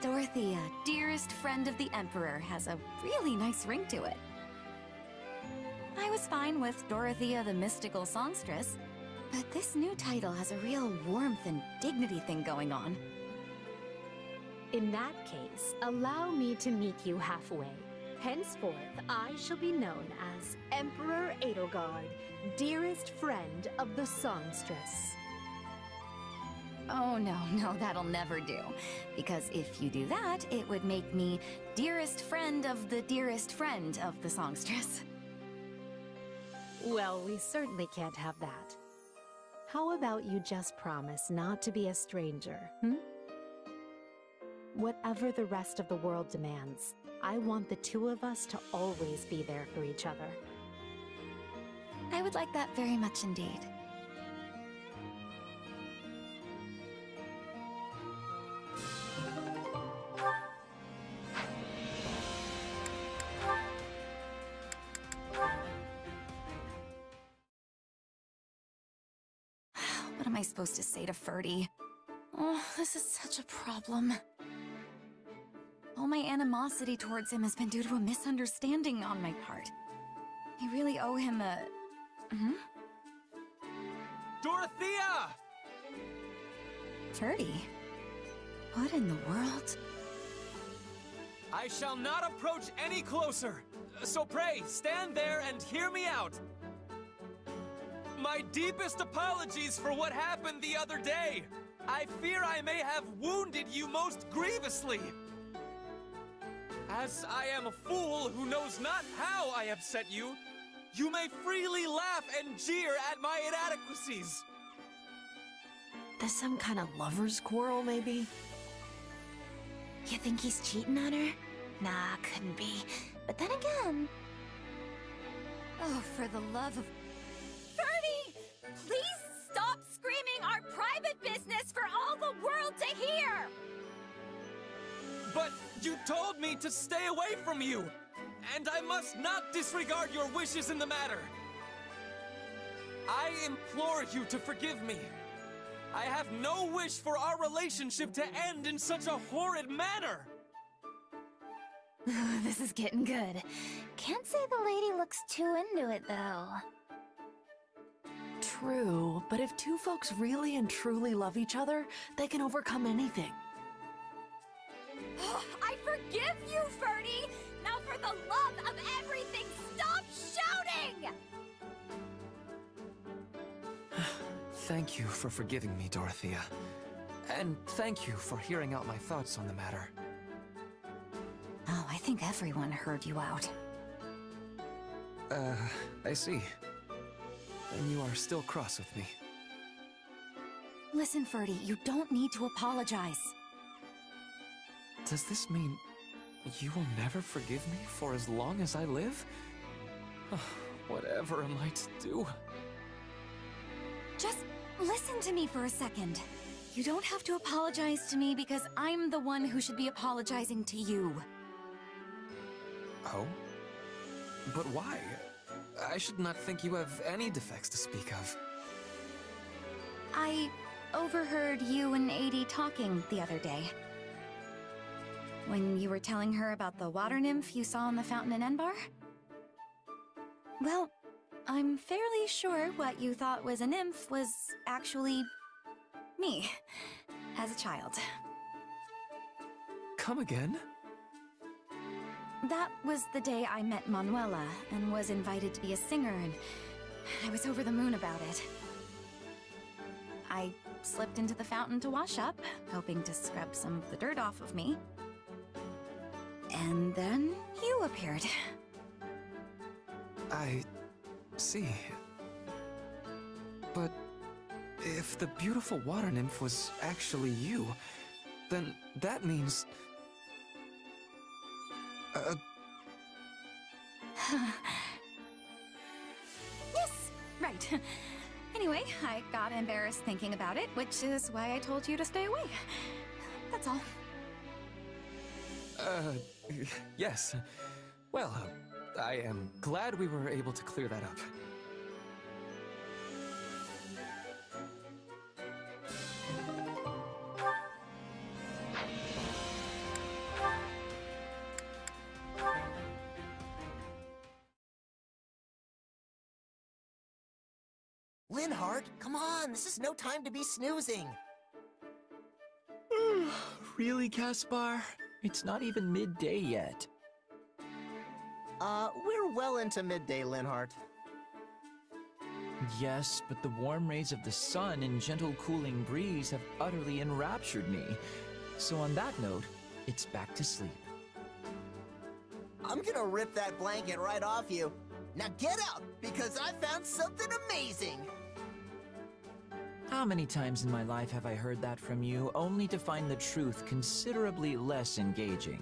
Dorothea, dearest friend of the Emperor, has a really nice ring to it. I was fine with Dorothea the Mystical Songstress, but this new title has a real warmth and dignity thing going on. In that case, allow me to meet you halfway. Henceforth, I shall be known as Emperor Edelgard, dearest friend of the Songstress. Oh no, that'll never do. Because if you do that, it would make me dearest friend of the Songstress. Well, we certainly can't have that. How about you just promise not to be a stranger, hmm? Whatever the rest of the world demands, I want the two of us to always be there for each other. I would like that very much indeed. What am I supposed to say to Ferdy? Oh, this is such a problem. All my animosity towards him has been due to a misunderstanding on my part. I really owe him a... Dorothea! Ferdy? What in the world? I shall not approach any closer. So pray, stand there and hear me out. My deepest apologies for what happened the other day. I fear I may have wounded you most grievously. As I am a fool who knows not how I upset you, you may freely laugh and jeer at my inadequacies. There's some kind of lover's quarrel, maybe? You think he's cheating on her? Nah, couldn't be. But then again... Oh, for the love of... Ferdy! Please stop screaming our private business for all the world to hear! But you told me to stay away from you, and I must not disregard your wishes in the matter. I implore you to forgive me. I have no wish for our relationship to end in such a horrid manner. This is getting good. Can't say the lady looks too into it, though. True, but if two folks really and truly love each other, they can overcome anything. I forgive you, Ferdy! Now for the love of everything, stop shouting! Thank you for forgiving me, Dorothea. And thank you for hearing out my thoughts on the matter. Oh, I think everyone heard you out. I see. And you are still cross with me. Listen, Ferdy, you don't need to apologize. Does this mean you will never forgive me for as long as I live? Whatever am I to do? Just listen to me for a second. You don't have to apologize to me because I'm the one who should be apologizing to you. Oh? But why? I should not think you have any defects to speak of. I overheard you and Adie talking the other day. When you were telling her about the water nymph you saw in the fountain in Enbar? Well, I'm fairly sure what you thought was a nymph was actually me, as a child. Come again? That was the day I met Manuela and was invited to be a singer, and I was over the moon about it. I slipped into the fountain to wash up, hoping to scrub some of the dirt off of me. And then you appeared. I see. But if the beautiful water nymph was actually you, then that means... Yes, right. Anyway, I got embarrassed thinking about it, which is why I told you to stay away. That's all. Yes. Well, I am glad we were able to clear that up. Linhardt, come on, this is no time to be snoozing. Really, Caspar? It's not even midday yet. We're well into midday, Linhardt. Yes, but the warm rays of the sun and gentle cooling breeze have utterly enraptured me. So on that note, it's back to sleep. I'm gonna rip that blanket right off you. Now get out, because I found something amazing! How many times in my life have I heard that from you, only to find the truth considerably less engaging?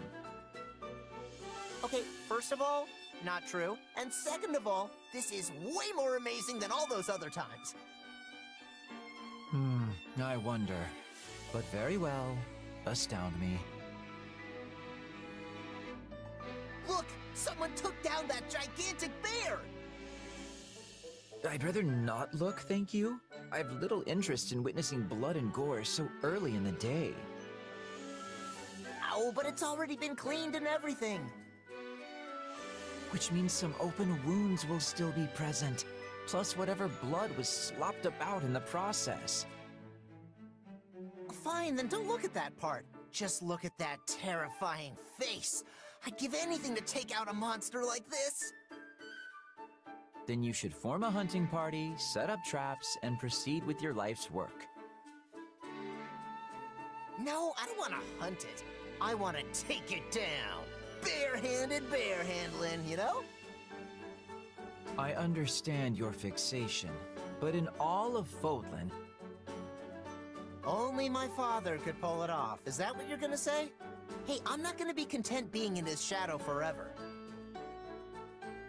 Okay, first of all, not true. And second of all, this is way more amazing than all those other times. I wonder. But very well. Astound me. Look! Someone took down that gigantic bear! I'd rather not look, thank you. I have little interest in witnessing blood and gore so early in the day. Oh, but it's already been cleaned and everything. Which means some open wounds will still be present, plus whatever blood was slopped about in the process. Fine, then don't look at that part. Just look at that terrifying face. I'd give anything to take out a monster like this. Then you should form a hunting party, set up traps, and proceed with your life's work. No, I don't want to hunt it. I want to take it down. Barehanded bear handling, you know? I understand your fixation, but in all of Fodlan... Only my father could pull it off. Is that what you're gonna say? Hey, I'm not gonna be content being in his shadow forever.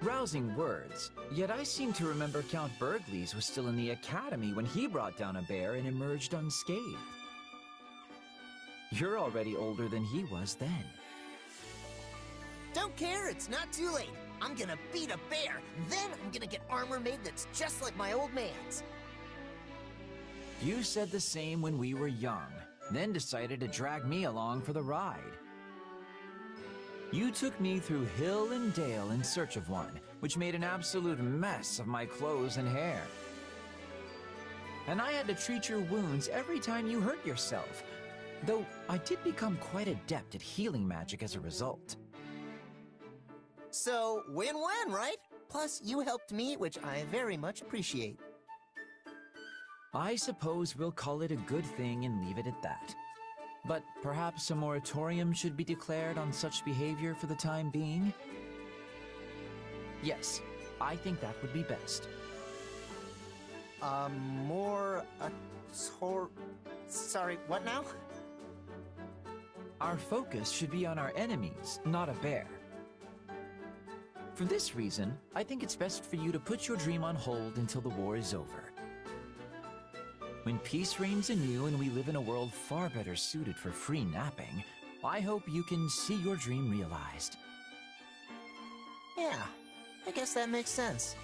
Rousing words, yet I seem to remember Count Burgles was still in the academy when he brought down a bear and emerged unscathed. You're already older than he was then. Don't care, it's not too late. I'm gonna beat a bear, then I'm gonna get armor made that's just like my old man's. You said the same when we were young, then decided to drag me along for the ride. You took me through hill and dale in search of one, which made an absolute mess of my clothes and hair. And I had to treat your wounds every time you hurt yourself, though I did become quite adept at healing magic as a result. So, win-win, right? Plus, you helped me, which I very much appreciate. I suppose we'll call it a good thing and leave it at that. But perhaps a moratorium should be declared on such behavior for the time being? Yes, I think that would be best. Sorry, what now? Our focus should be on our enemies, not a bear. For this reason, I think it's best for you to put your dream on hold until the war is over. When peace reigns anew and we live in a world far better suited for free napping, I hope you can see your dream realized. Yeah, I guess that makes sense.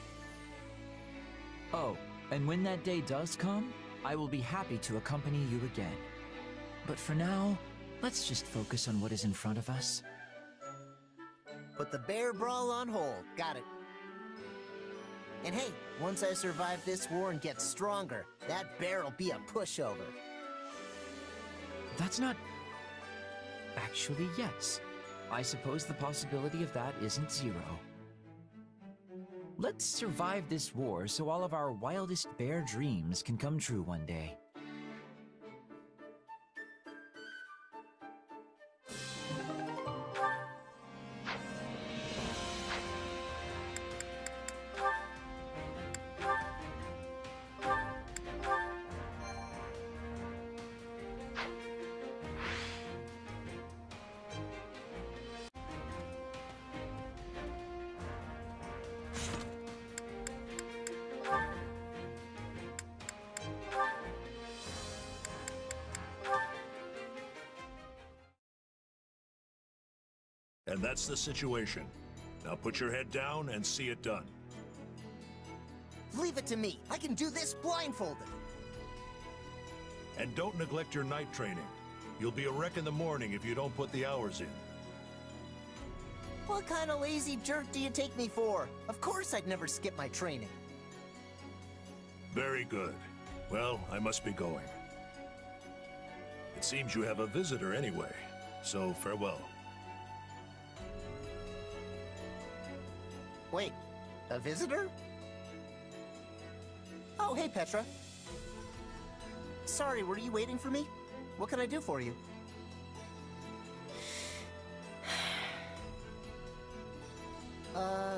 Oh, and when that day does come, I will be happy to accompany you again. But for now, let's just focus on what is in front of us. Put the bear brawl on hold. Got it. And hey, once I survive this war and get stronger, that bear'll be a pushover. That's not... Actually, yes. I suppose the possibility of that isn't zero. Let's survive this war so all of our wildest bear dreams can come true one day. And that's the situation. Now put your head down and see it done. Leave it to me. I can do this blindfolded. And don't neglect your night training. You'll be a wreck in the morning if you don't put the hours in. What kind of lazy jerk do you take me for? Of course I'd never skip my training. Very good. Well, I must be going. It seems you have a visitor anyway, so farewell. Wait, a visitor? Oh, hey, Petra. Sorry, were you waiting for me? What can I do for you?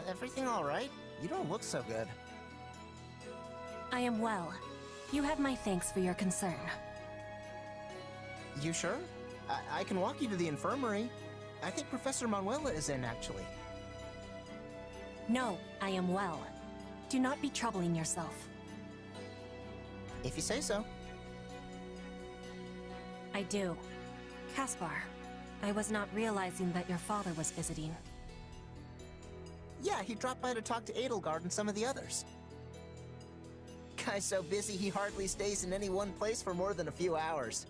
Everything all right? You don't look so good. I am well. You have my thanks for your concern. You sure? I can walk you to the infirmary. I think Professor Manuela is in, actually. No, I am well. Do not be troubling yourself. If you say so. I do. Caspar, I was not realizing that your father was visiting. Yeah, he dropped by to talk to Edelgard and some of the others. Guy's so busy he hardly stays in any one place for more than a few hours.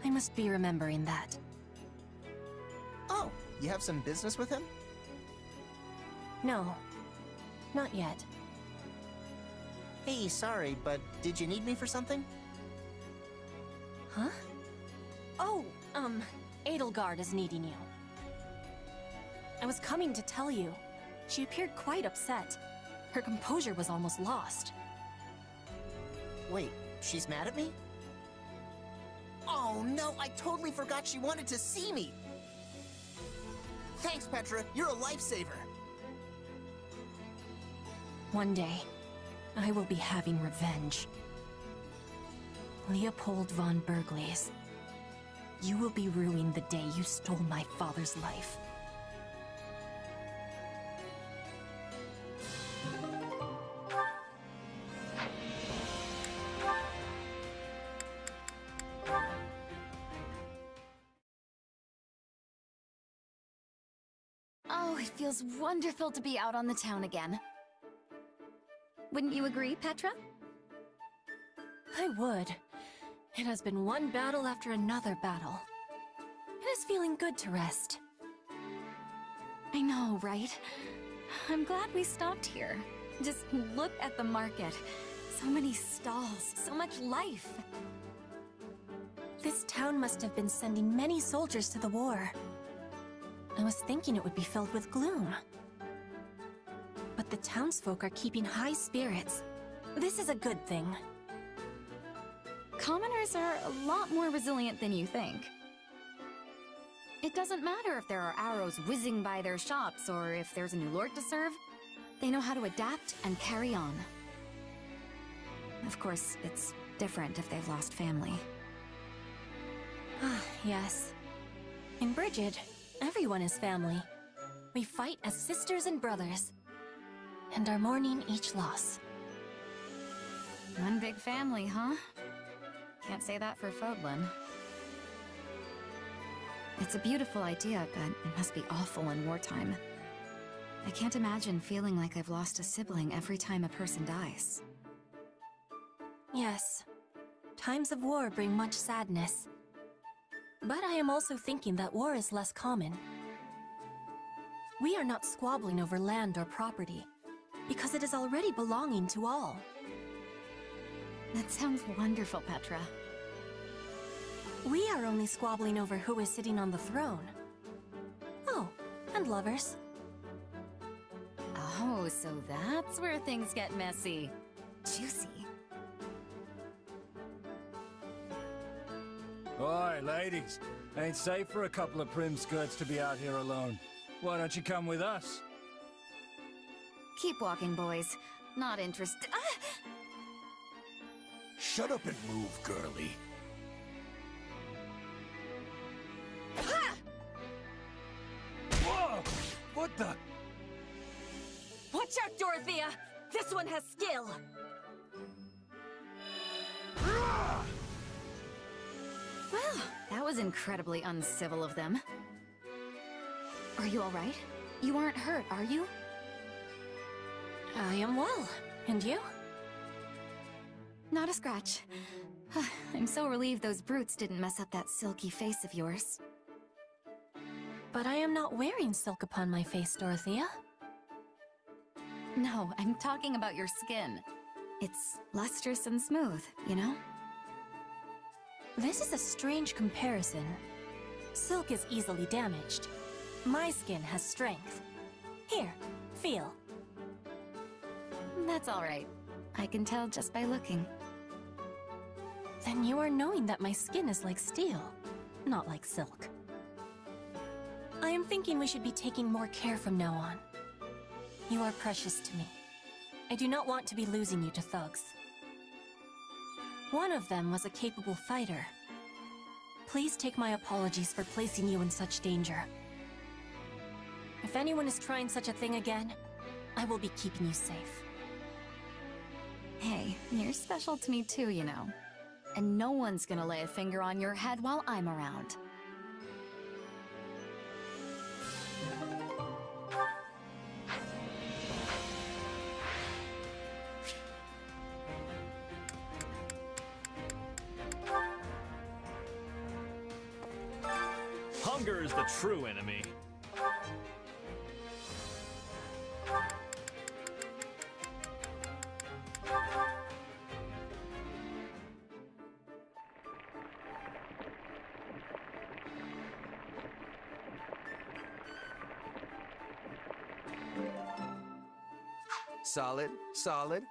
I must be remembering that. Oh, you have some business with him? No, not yet. Hey, sorry, but did you need me for something? Huh? Oh, Edelgard is needing you. I was coming to tell you. She appeared quite upset. Her composure was almost lost. Wait, she's mad at me? Oh no, I totally forgot she wanted to see me! Thanks, Petra, you're a lifesaver! One day, I will be having revenge. Leopold von Bergles, you will be ruining the day you stole my father's life. Oh, it feels wonderful to be out on the town again. Wouldn't you agree, Petra? I would. It has been one battle after another battle. It is feeling good to rest. I know, right? I'm glad we stopped here. Just look at the market. So many stalls, so much life. This town must have been sending many soldiers to the war. I was thinking it would be filled with gloom. But the townsfolk are keeping high spirits. This is a good thing. Commoners are a lot more resilient than you think. It doesn't matter if there are arrows whizzing by their shops or if there's a new lord to serve. They know how to adapt and carry on. Of course, it's different if they've lost family. Ah, yes. In Brigid, everyone is family. We fight as sisters and brothers, and are mourning each loss. One big family, huh? Can't say that for Fodlan. It's a beautiful idea, but it must be awful in wartime. I can't imagine feeling like I've lost a sibling every time a person dies. Yes. Times of war bring much sadness. But I am also thinking that war is less common. We are not squabbling over land or property, because it is already belonging to all. That sounds wonderful, Petra. We are only squabbling over who is sitting on the throne. And lovers. Oh, so that's where things get messy. Juicy. Oi, ladies. Ain't safe for a couple of prim skirts to be out here alone. Why don't you come with us? Keep walking, boys. Not interested. Ah! Shut up and move, girlie. Whoa! What the? Watch out, Dorothea! This one has skill! Well, that was incredibly uncivil of them. Are you all right? You aren't hurt, are you? I am well. And you? Not a scratch. I'm so relieved those brutes didn't mess up that silky face of yours. But I am not wearing silk upon my face, Dorothea. No, I'm talking about your skin. It's lustrous and smooth, you know? This is a strange comparison. Silk is easily damaged. My skin has strength. Here, feel. That's all right. I can tell just by looking. Then you are knowing that my skin is like steel, not like silk. I am thinking we should be taking more care from now on. You are precious to me. I do not want to be losing you to thugs. One of them was a capable fighter. Please take my apologies for placing you in such danger. If anyone is trying such a thing again, I will be keeping you safe. Hey, you're special to me too, you know. And no one's gonna lay a finger on your head while I'm around. Hunger is the true enemy. Solid, solid.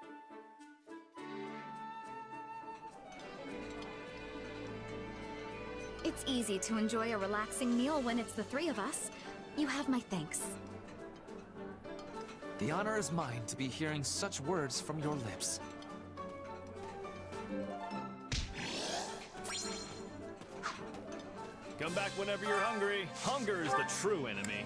It's easy to enjoy a relaxing meal when it's the three of us. You have my thanks. The honor is mine to be hearing such words from your lips. Come back whenever you're hungry. Hunger is the true enemy.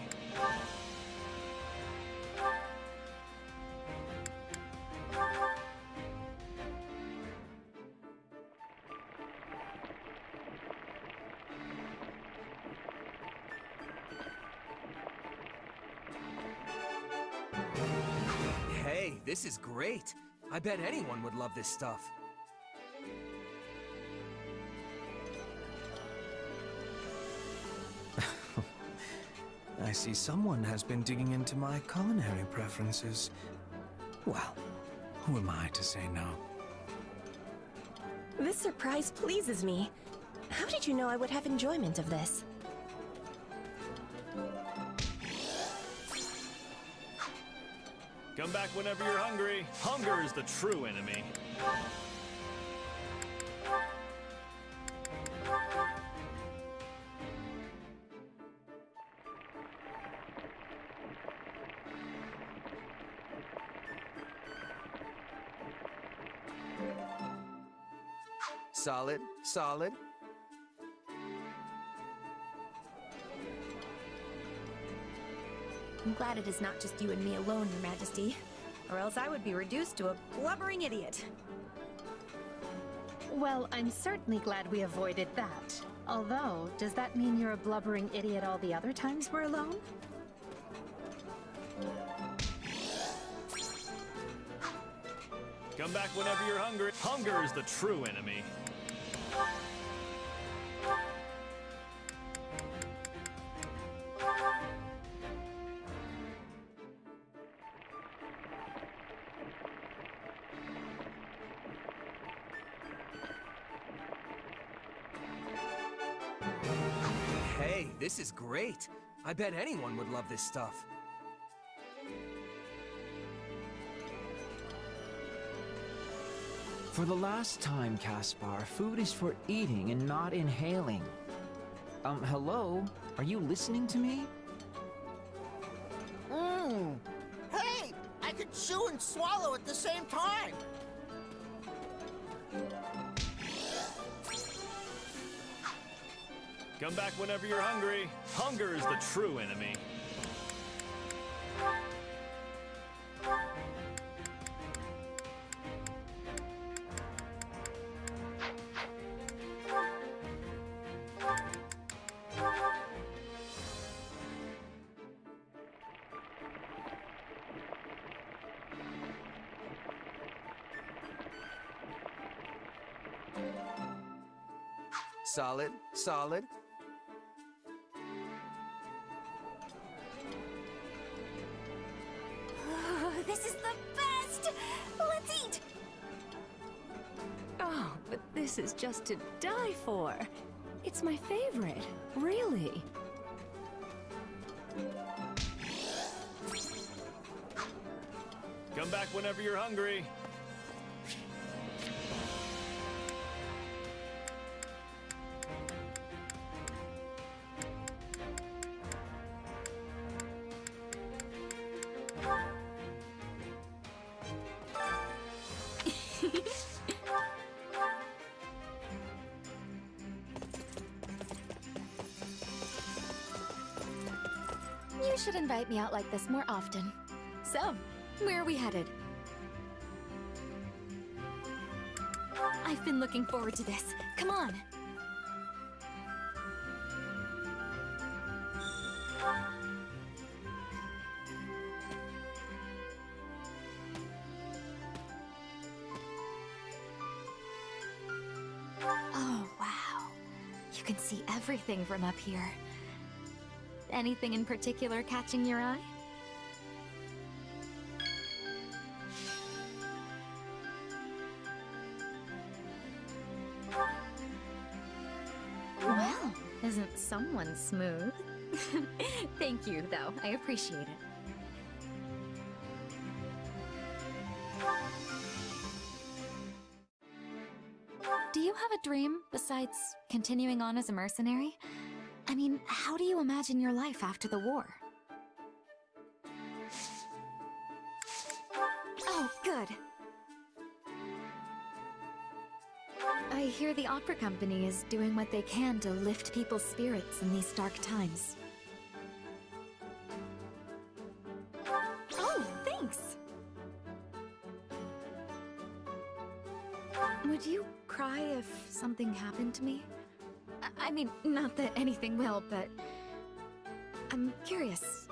Hey, this is great. I bet anyone would love this stuff. I see someone has been digging into my culinary preferences. Well, who am I to say no? This surprise pleases me. How did you know I would have enjoyment of this? Come back whenever you're hungry. Hunger is the true enemy. Solid, solid. I'm glad it is not just you and me alone, Your Majesty, or else I would be reduced to a blubbering idiot. Well, I'm certainly glad we avoided that. Although, does that mean you're a blubbering idiot all the other times we're alone? Come back whenever you're hungry. Hunger is the true enemy. Hey, this is great. I bet anyone would love this stuff. For the last time, Caspar, food is for eating and not inhaling. Hello? Are you listening to me? Hey! I could chew and swallow at the same time! Come back whenever you're hungry. Hunger is the true enemy. Solid, solid. This is the best! Let's eat! Oh, but this is just to die for. It's my favorite, really. Come back whenever you're hungry. You should invite me out like this more often. So, where are we headed? I've been looking forward to this. Come on! Oh, wow. You can see everything from up here. Anything in particular catching your eye? Well, isn't someone smooth? Thank you, though. I appreciate it. Do you have a dream besides continuing on as a mercenary? I mean, how do you imagine your life after the war? Oh, good. I hear the opera company is doing what they can to lift people's spirits in these dark times. Oh, thanks! Would you cry if something happened to me? I mean, not that anything will, but I'm curious.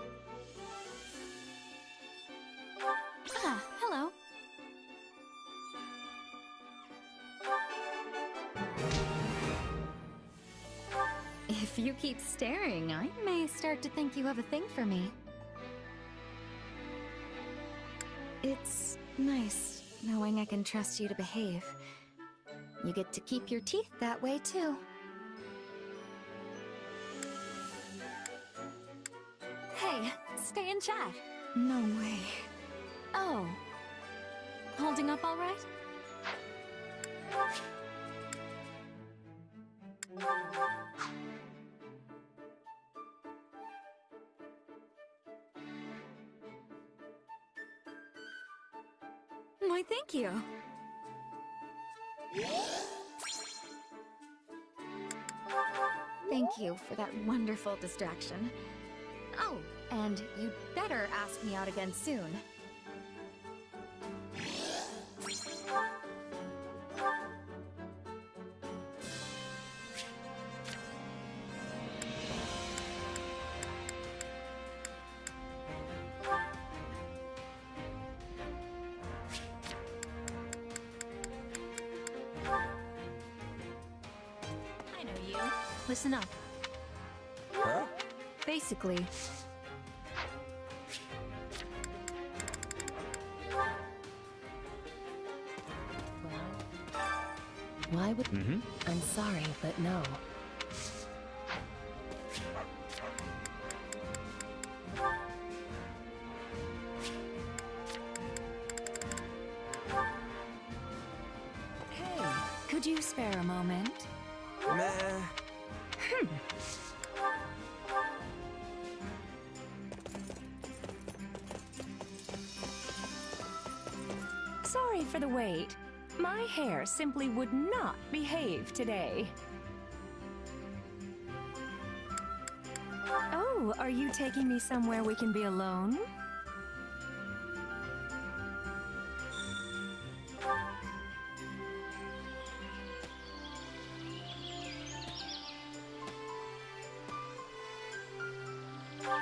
Ah, hello. If you keep staring, I may start to think you have a thing for me. It's nice knowing I can trust you to behave. You get to keep your teeth that way, too. Hey, stay and chat. No way. Oh. Holding up all right? Why, thank you. Thank you for that wonderful distraction. Oh, and you'd better ask me out again soon. I know you. Listen up. Huh? Basically, Why would... I'm sorry, but no. Could you spare a moment? Meh. Sorry for the wait. My hair simply would not behave today. Oh, are you taking me somewhere we can be alone?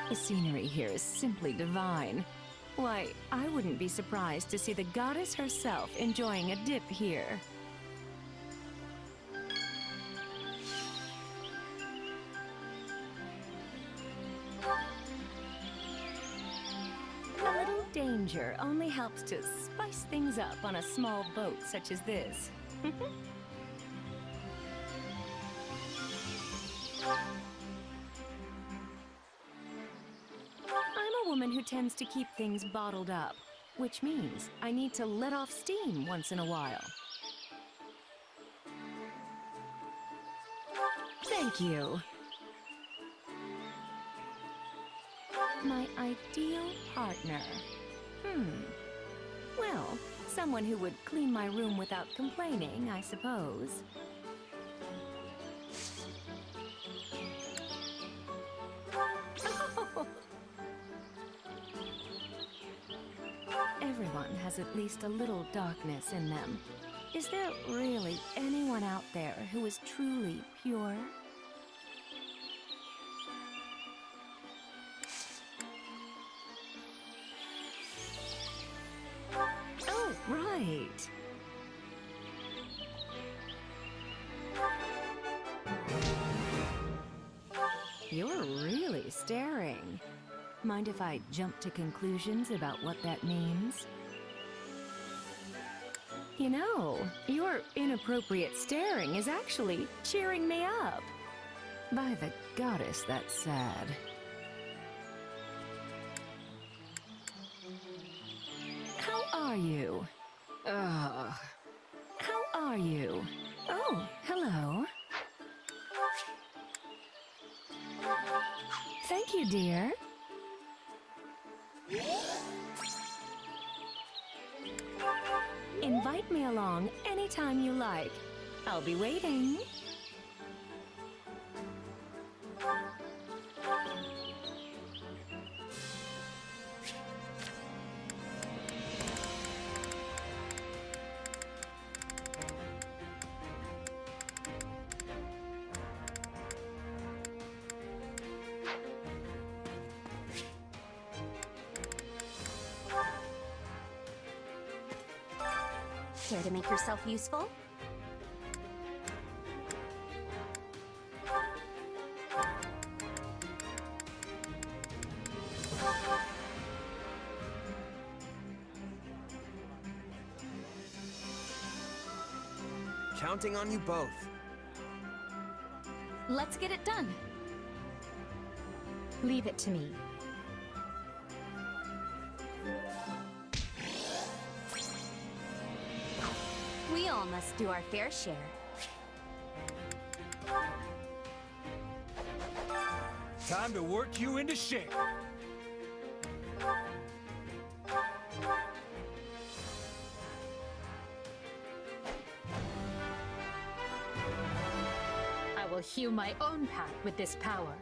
The scenery here is simply divine. Why, I wouldn't be surprised to see the goddess herself enjoying a dip here. A little danger only helps to spice things up on a small boat such as this. I'm a woman who tends to keep things bottled up, which means I need to let off steam once in a while. Thank you. My ideal partner. Well, someone who would clean my room without complaining, I suppose. Everyone has at least a little darkness in them. Is there really anyone out there who is truly pure? Oh, right. You're really staring. Mind if I jump to conclusions about what that means? You know, your inappropriate staring is actually cheering me up. By the goddess, that's sad. How are you? Ugh. How are you? Oh, hello. Thank you, dear. Invite me along anytime you like. I'll be waiting. Care to make yourself useful? Counting on you both. Let's get it done. Leave it to me. We all must do our fair share. Time to work you into shape. I will hew my own path with this power.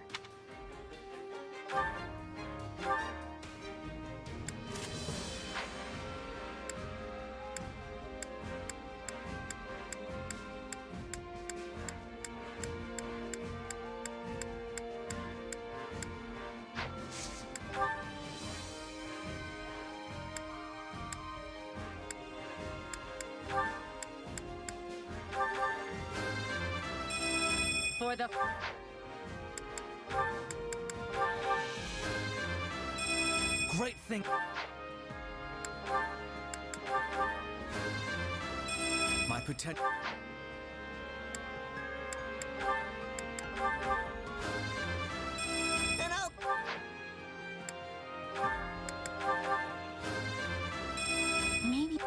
For the... Great thing. My potential. And I'll... Maybe...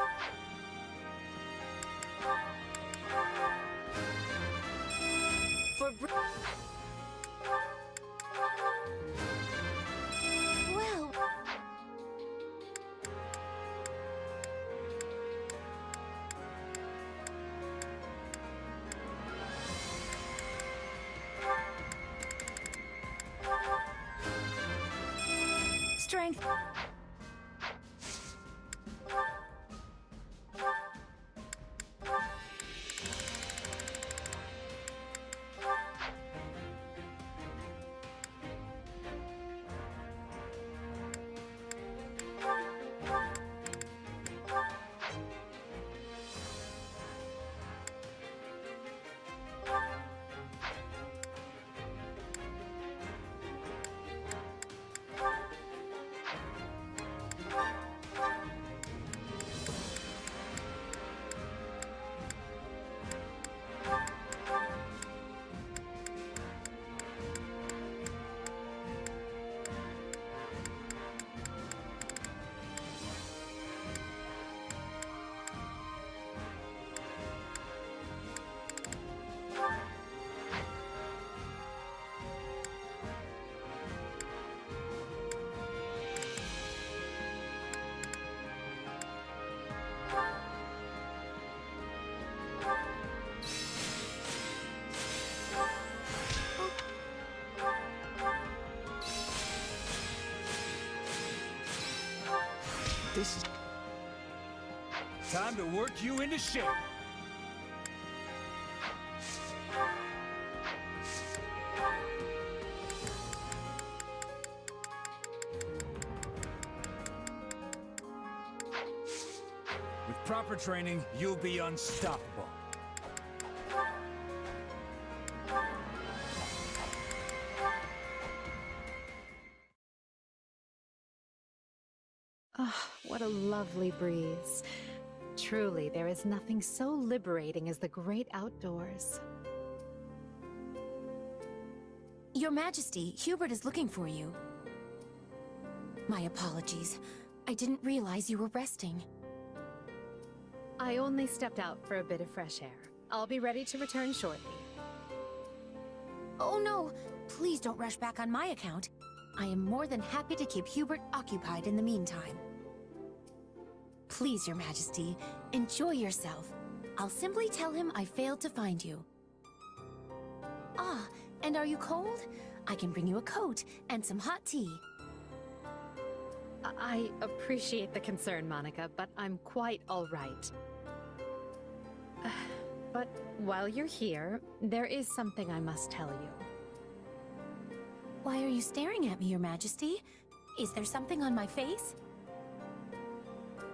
This is... Time to work you into shape. With proper training, you'll be unstoppable. Ah, what a lovely breeze. Truly, there is nothing so liberating as the great outdoors. Your Majesty, Hubert is looking for you. My apologies. I didn't realize you were resting. I only stepped out for a bit of fresh air. I'll be ready to return shortly. Oh no! Please don't rush back on my account. I am more than happy to keep Hubert occupied in the meantime. Please, Your Majesty, enjoy yourself. I'll simply tell him I failed to find you. Ah, and are you cold? I can bring you a coat and some hot tea. I appreciate the concern, Monica, but I'm quite all right. But while you're here, there is something I must tell you. Why are you staring at me, Your Majesty? Is there something on my face?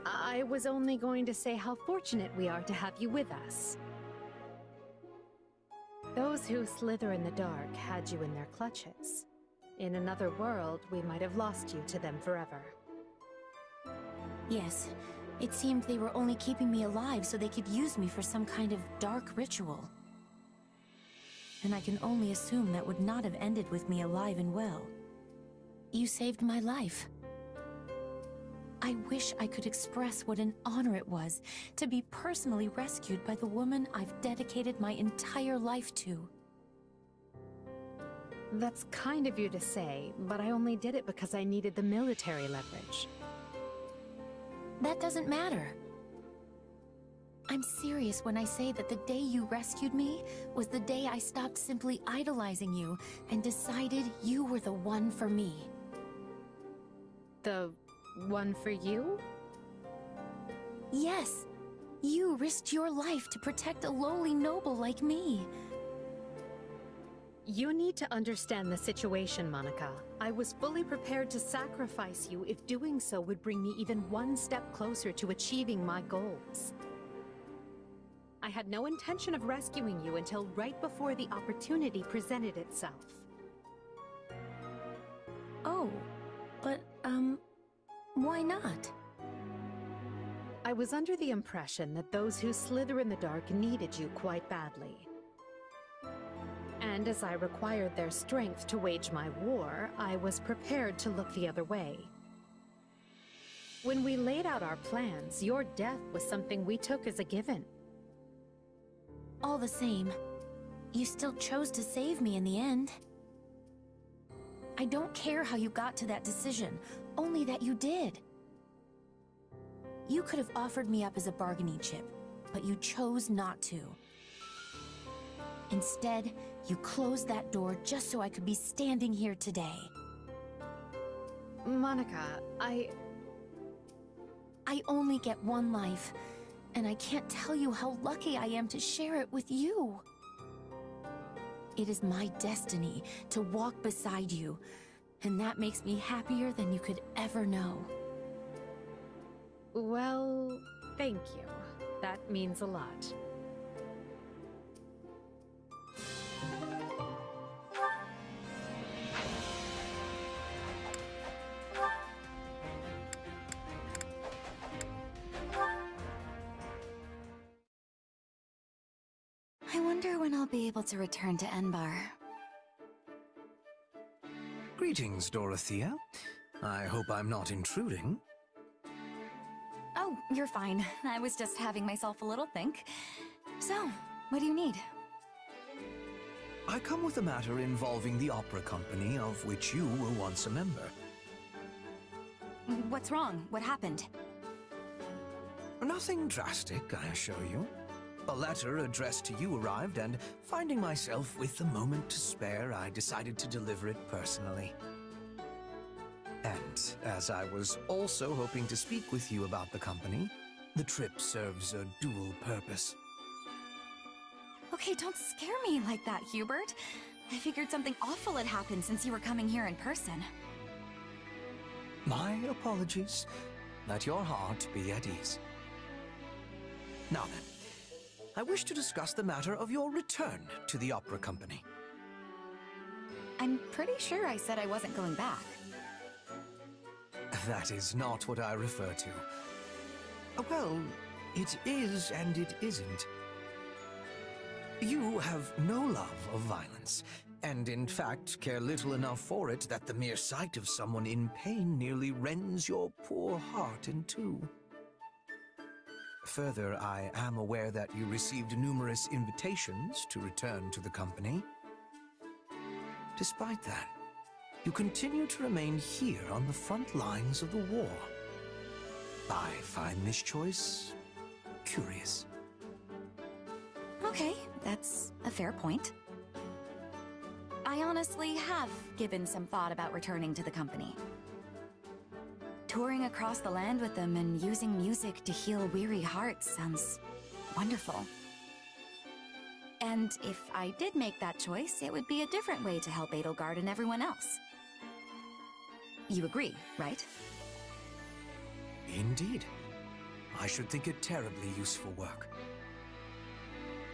I was only going to say how fortunate we are to have you with us. Those who slither in the dark had you in their clutches. In another world, we might have lost you to them forever. Yes, it seemed they were only keeping me alive so they could use me for some kind of dark ritual. And I can only assume that would not have ended with me alive and well. You saved my life. I wish I could express what an honor it was to be personally rescued by the woman I've dedicated my entire life to. That's kind of you to say, but I only did it because I needed the military leverage. That doesn't matter. I'm serious when I say that the day you rescued me was the day I stopped simply idolizing you and decided you were the one for me. The one for you? Yes. You risked your life to protect a lowly noble like me. You need to understand the situation, Monica. I was fully prepared to sacrifice you if doing so would bring me even one step closer to achieving my goals. I had no intention of rescuing you until right before the opportunity presented itself. Oh, but, why not? I was under the impression that those who slither in the dark needed you quite badly. And as I required their strength to wage my war, I was prepared to look the other way. When we laid out our plans, your death was something we took as a given. All the same, you still chose to save me in the end. I don't care how you got to that decision, only that you did. You could have offered me up as a bargaining chip, but you chose not to. Instead, you closed that door just so I could be standing here today. Monica, I only get one life, and I can't tell you how lucky I am to share it with you. It is my destiny to walk beside you, and that makes me happier than you could ever know. Well, thank you. That means a lot. I wonder when I'll be able to return to Enbar. Greetings, Dorothea. I hope I'm not intruding. Oh, you're fine. I was just having myself a little think. So, what do you need? I come with a matter involving the opera company of which you were once a member. What's wrong? What happened? Nothing drastic, I assure you. A letter addressed to you arrived, and finding myself with a moment to spare, I decided to deliver it personally. And as I was also hoping to speak with you about the company, the trip serves a dual purpose. Okay, don't scare me like that, Hubert. I figured something awful had happened since you were coming here in person. My apologies. Let your heart be at ease. Now then, I wish to discuss the matter of your return to the opera company. I'm pretty sure I said I wasn't going back. That is not what I refer to. Well, it is and it isn't. You have no love of violence, and in fact care little enough for it that the mere sight of someone in pain nearly rends your poor heart in two. Further, I am aware that you received numerous invitations to return to the company. Despite that, you continue to remain here on the front lines of the war. I find this choice curious. Okay, that's a fair point. I honestly have given some thought about returning to the company. Touring across the land with them and using music to heal weary hearts sounds wonderful. And if I did make that choice, it would be a different way to help Edelgard and everyone else. You agree, right? Indeed. I should think it terribly useful work.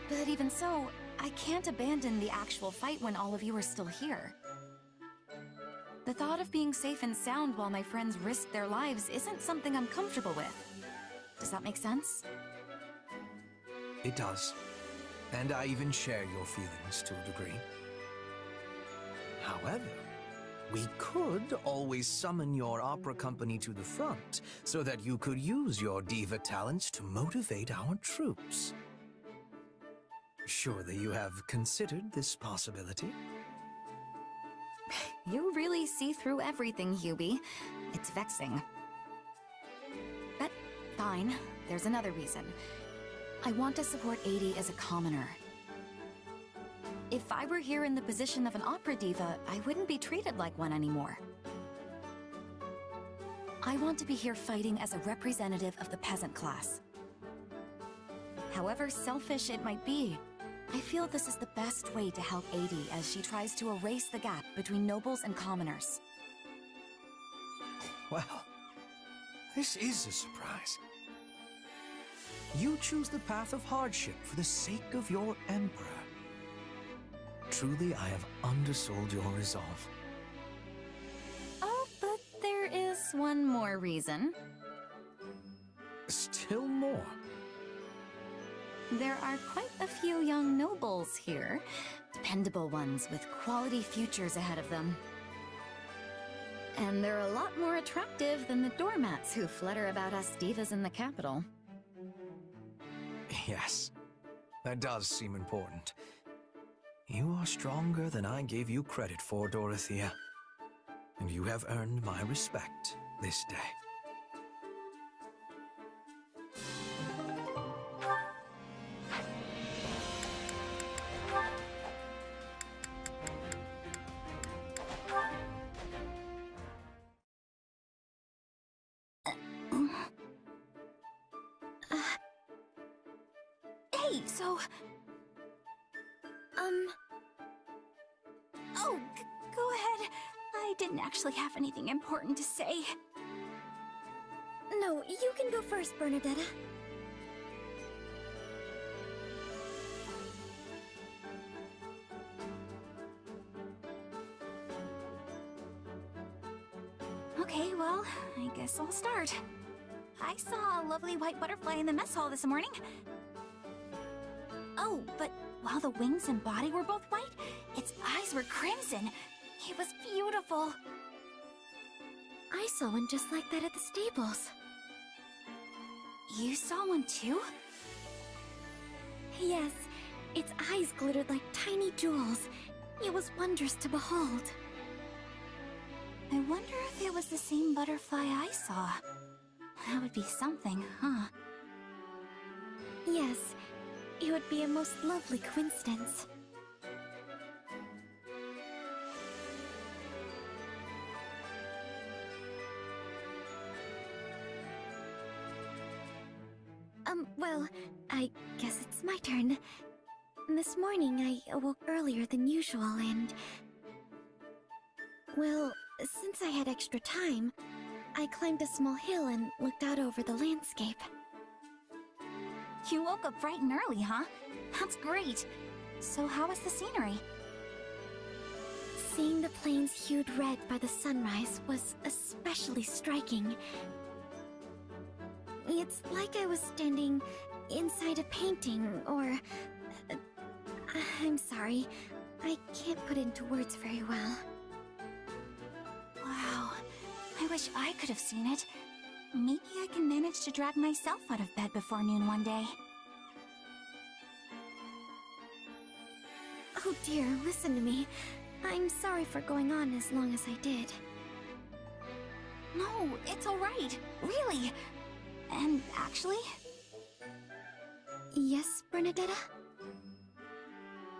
But even so, I can't abandon the actual fight when all of you are still here. The thought of being safe and sound while my friends risk their lives isn't something I'm comfortable with. Does that make sense? It does. And I even share your feelings to a degree. However, we could always summon your opera company to the front so that you could use your diva talents to motivate our troops. Surely you have considered this possibility? You really see through everything, Hubie. It's vexing. But fine, there's another reason. I want to support Adi as a commoner. If I were here in the position of an opera diva, I wouldn't be treated like one anymore. I want to be here fighting as a representative of the peasant class. However selfish it might be, I feel this is the best way to help Adi as she tries to erase the gap between nobles and commoners. Well, this is a surprise. You choose the path of hardship for the sake of your emperor. Truly, I have undersold your resolve. Oh, but there is one more reason. Still more? There are quite a few young nobles here. Dependable ones with quality futures ahead of them. And they're a lot more attractive than the doormats who flutter about us divas in the capital. Yes, that does seem important. You are stronger than I gave you credit for, Dorothea. And you have earned my respect this day. Hey, so... Oh, go ahead. I didn't actually have anything important to say. No, you can go first, Bernadetta. Okay, well, I guess I'll start. I saw a lovely white butterfly in the mess hall this morning. Oh, but while the wings and body were both white, its eyes were crimson. It was beautiful. I saw one just like that at the stables. You saw one too? Yes, its eyes glittered like tiny jewels. It was wondrous to behold. I wonder if it was the same butterfly I saw. That would be something, huh? Yes, it would be a most lovely coincidence. Well, I guess it's my turn. This morning, I awoke earlier than usual and... Well, since I had extra time, I climbed a small hill and looked out over the landscape. You woke up bright and early, huh? That's great. So how was the scenery? Seeing the plains hued red by the sunrise was especially striking. It's like I was standing inside a painting, or... I'm sorry. I can't put it into words very well. Wow. I wish I could have seen it. Maybe I can manage to drag myself out of bed before noon one day. Oh dear, listen to me. I'm sorry for going on as long as I did. No, it's alright. Really. And actually... Yes, Bernadetta?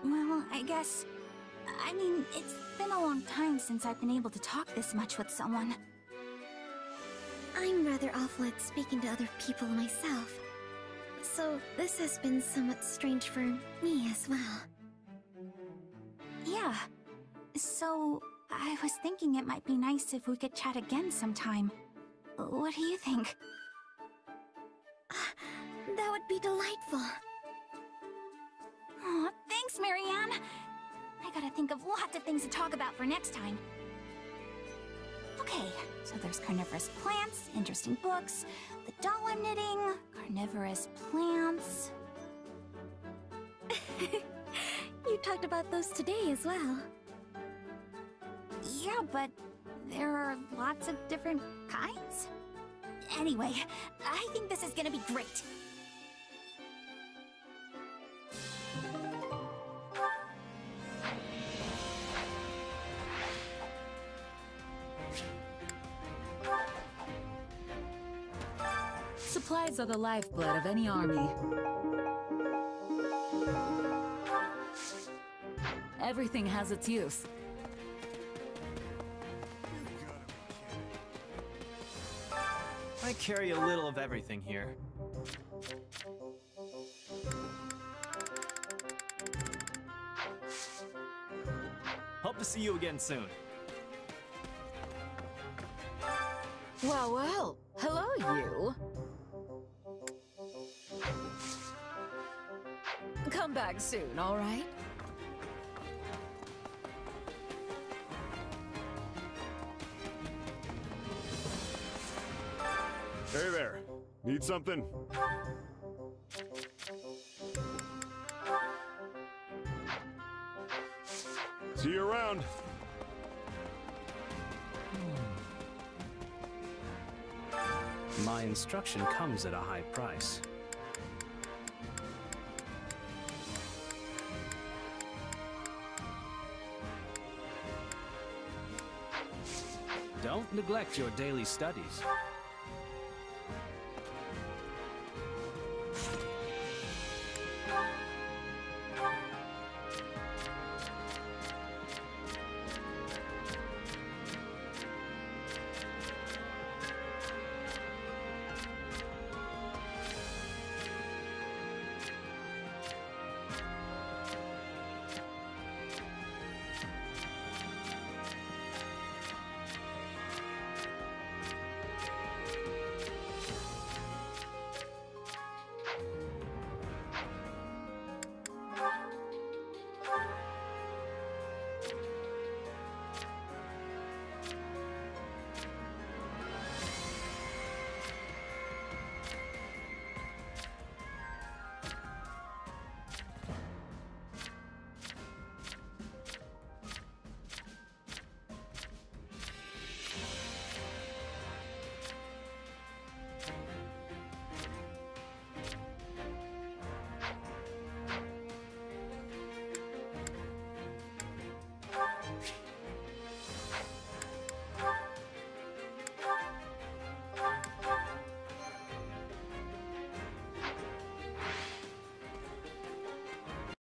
Well, I guess... I mean, it's been a long time since I've been able to talk this much with someone. I'm rather awful at speaking to other people myself. So this has been somewhat strange for me as well. Yeah. So, I was thinking it might be nice if we could chat again sometime. What do you think? That would be delightful. Aw, thanks, Marianne. I gotta think of lots of things to talk about for next time. Okay, so there's carnivorous plants, interesting books, the doll I'm knitting, carnivorous plants... You talked about those today as well. Yeah, but there are lots of different kinds? Anyway, I think this is gonna be great. Supplies are the lifeblood of any army. Everything has its use. I carry a little of everything here. Hope to see you again soon. Well, well. Hello, you. Come back soon, all right? Hey there. Need something? See you around. My instruction comes at a high price. Don't neglect your daily studies.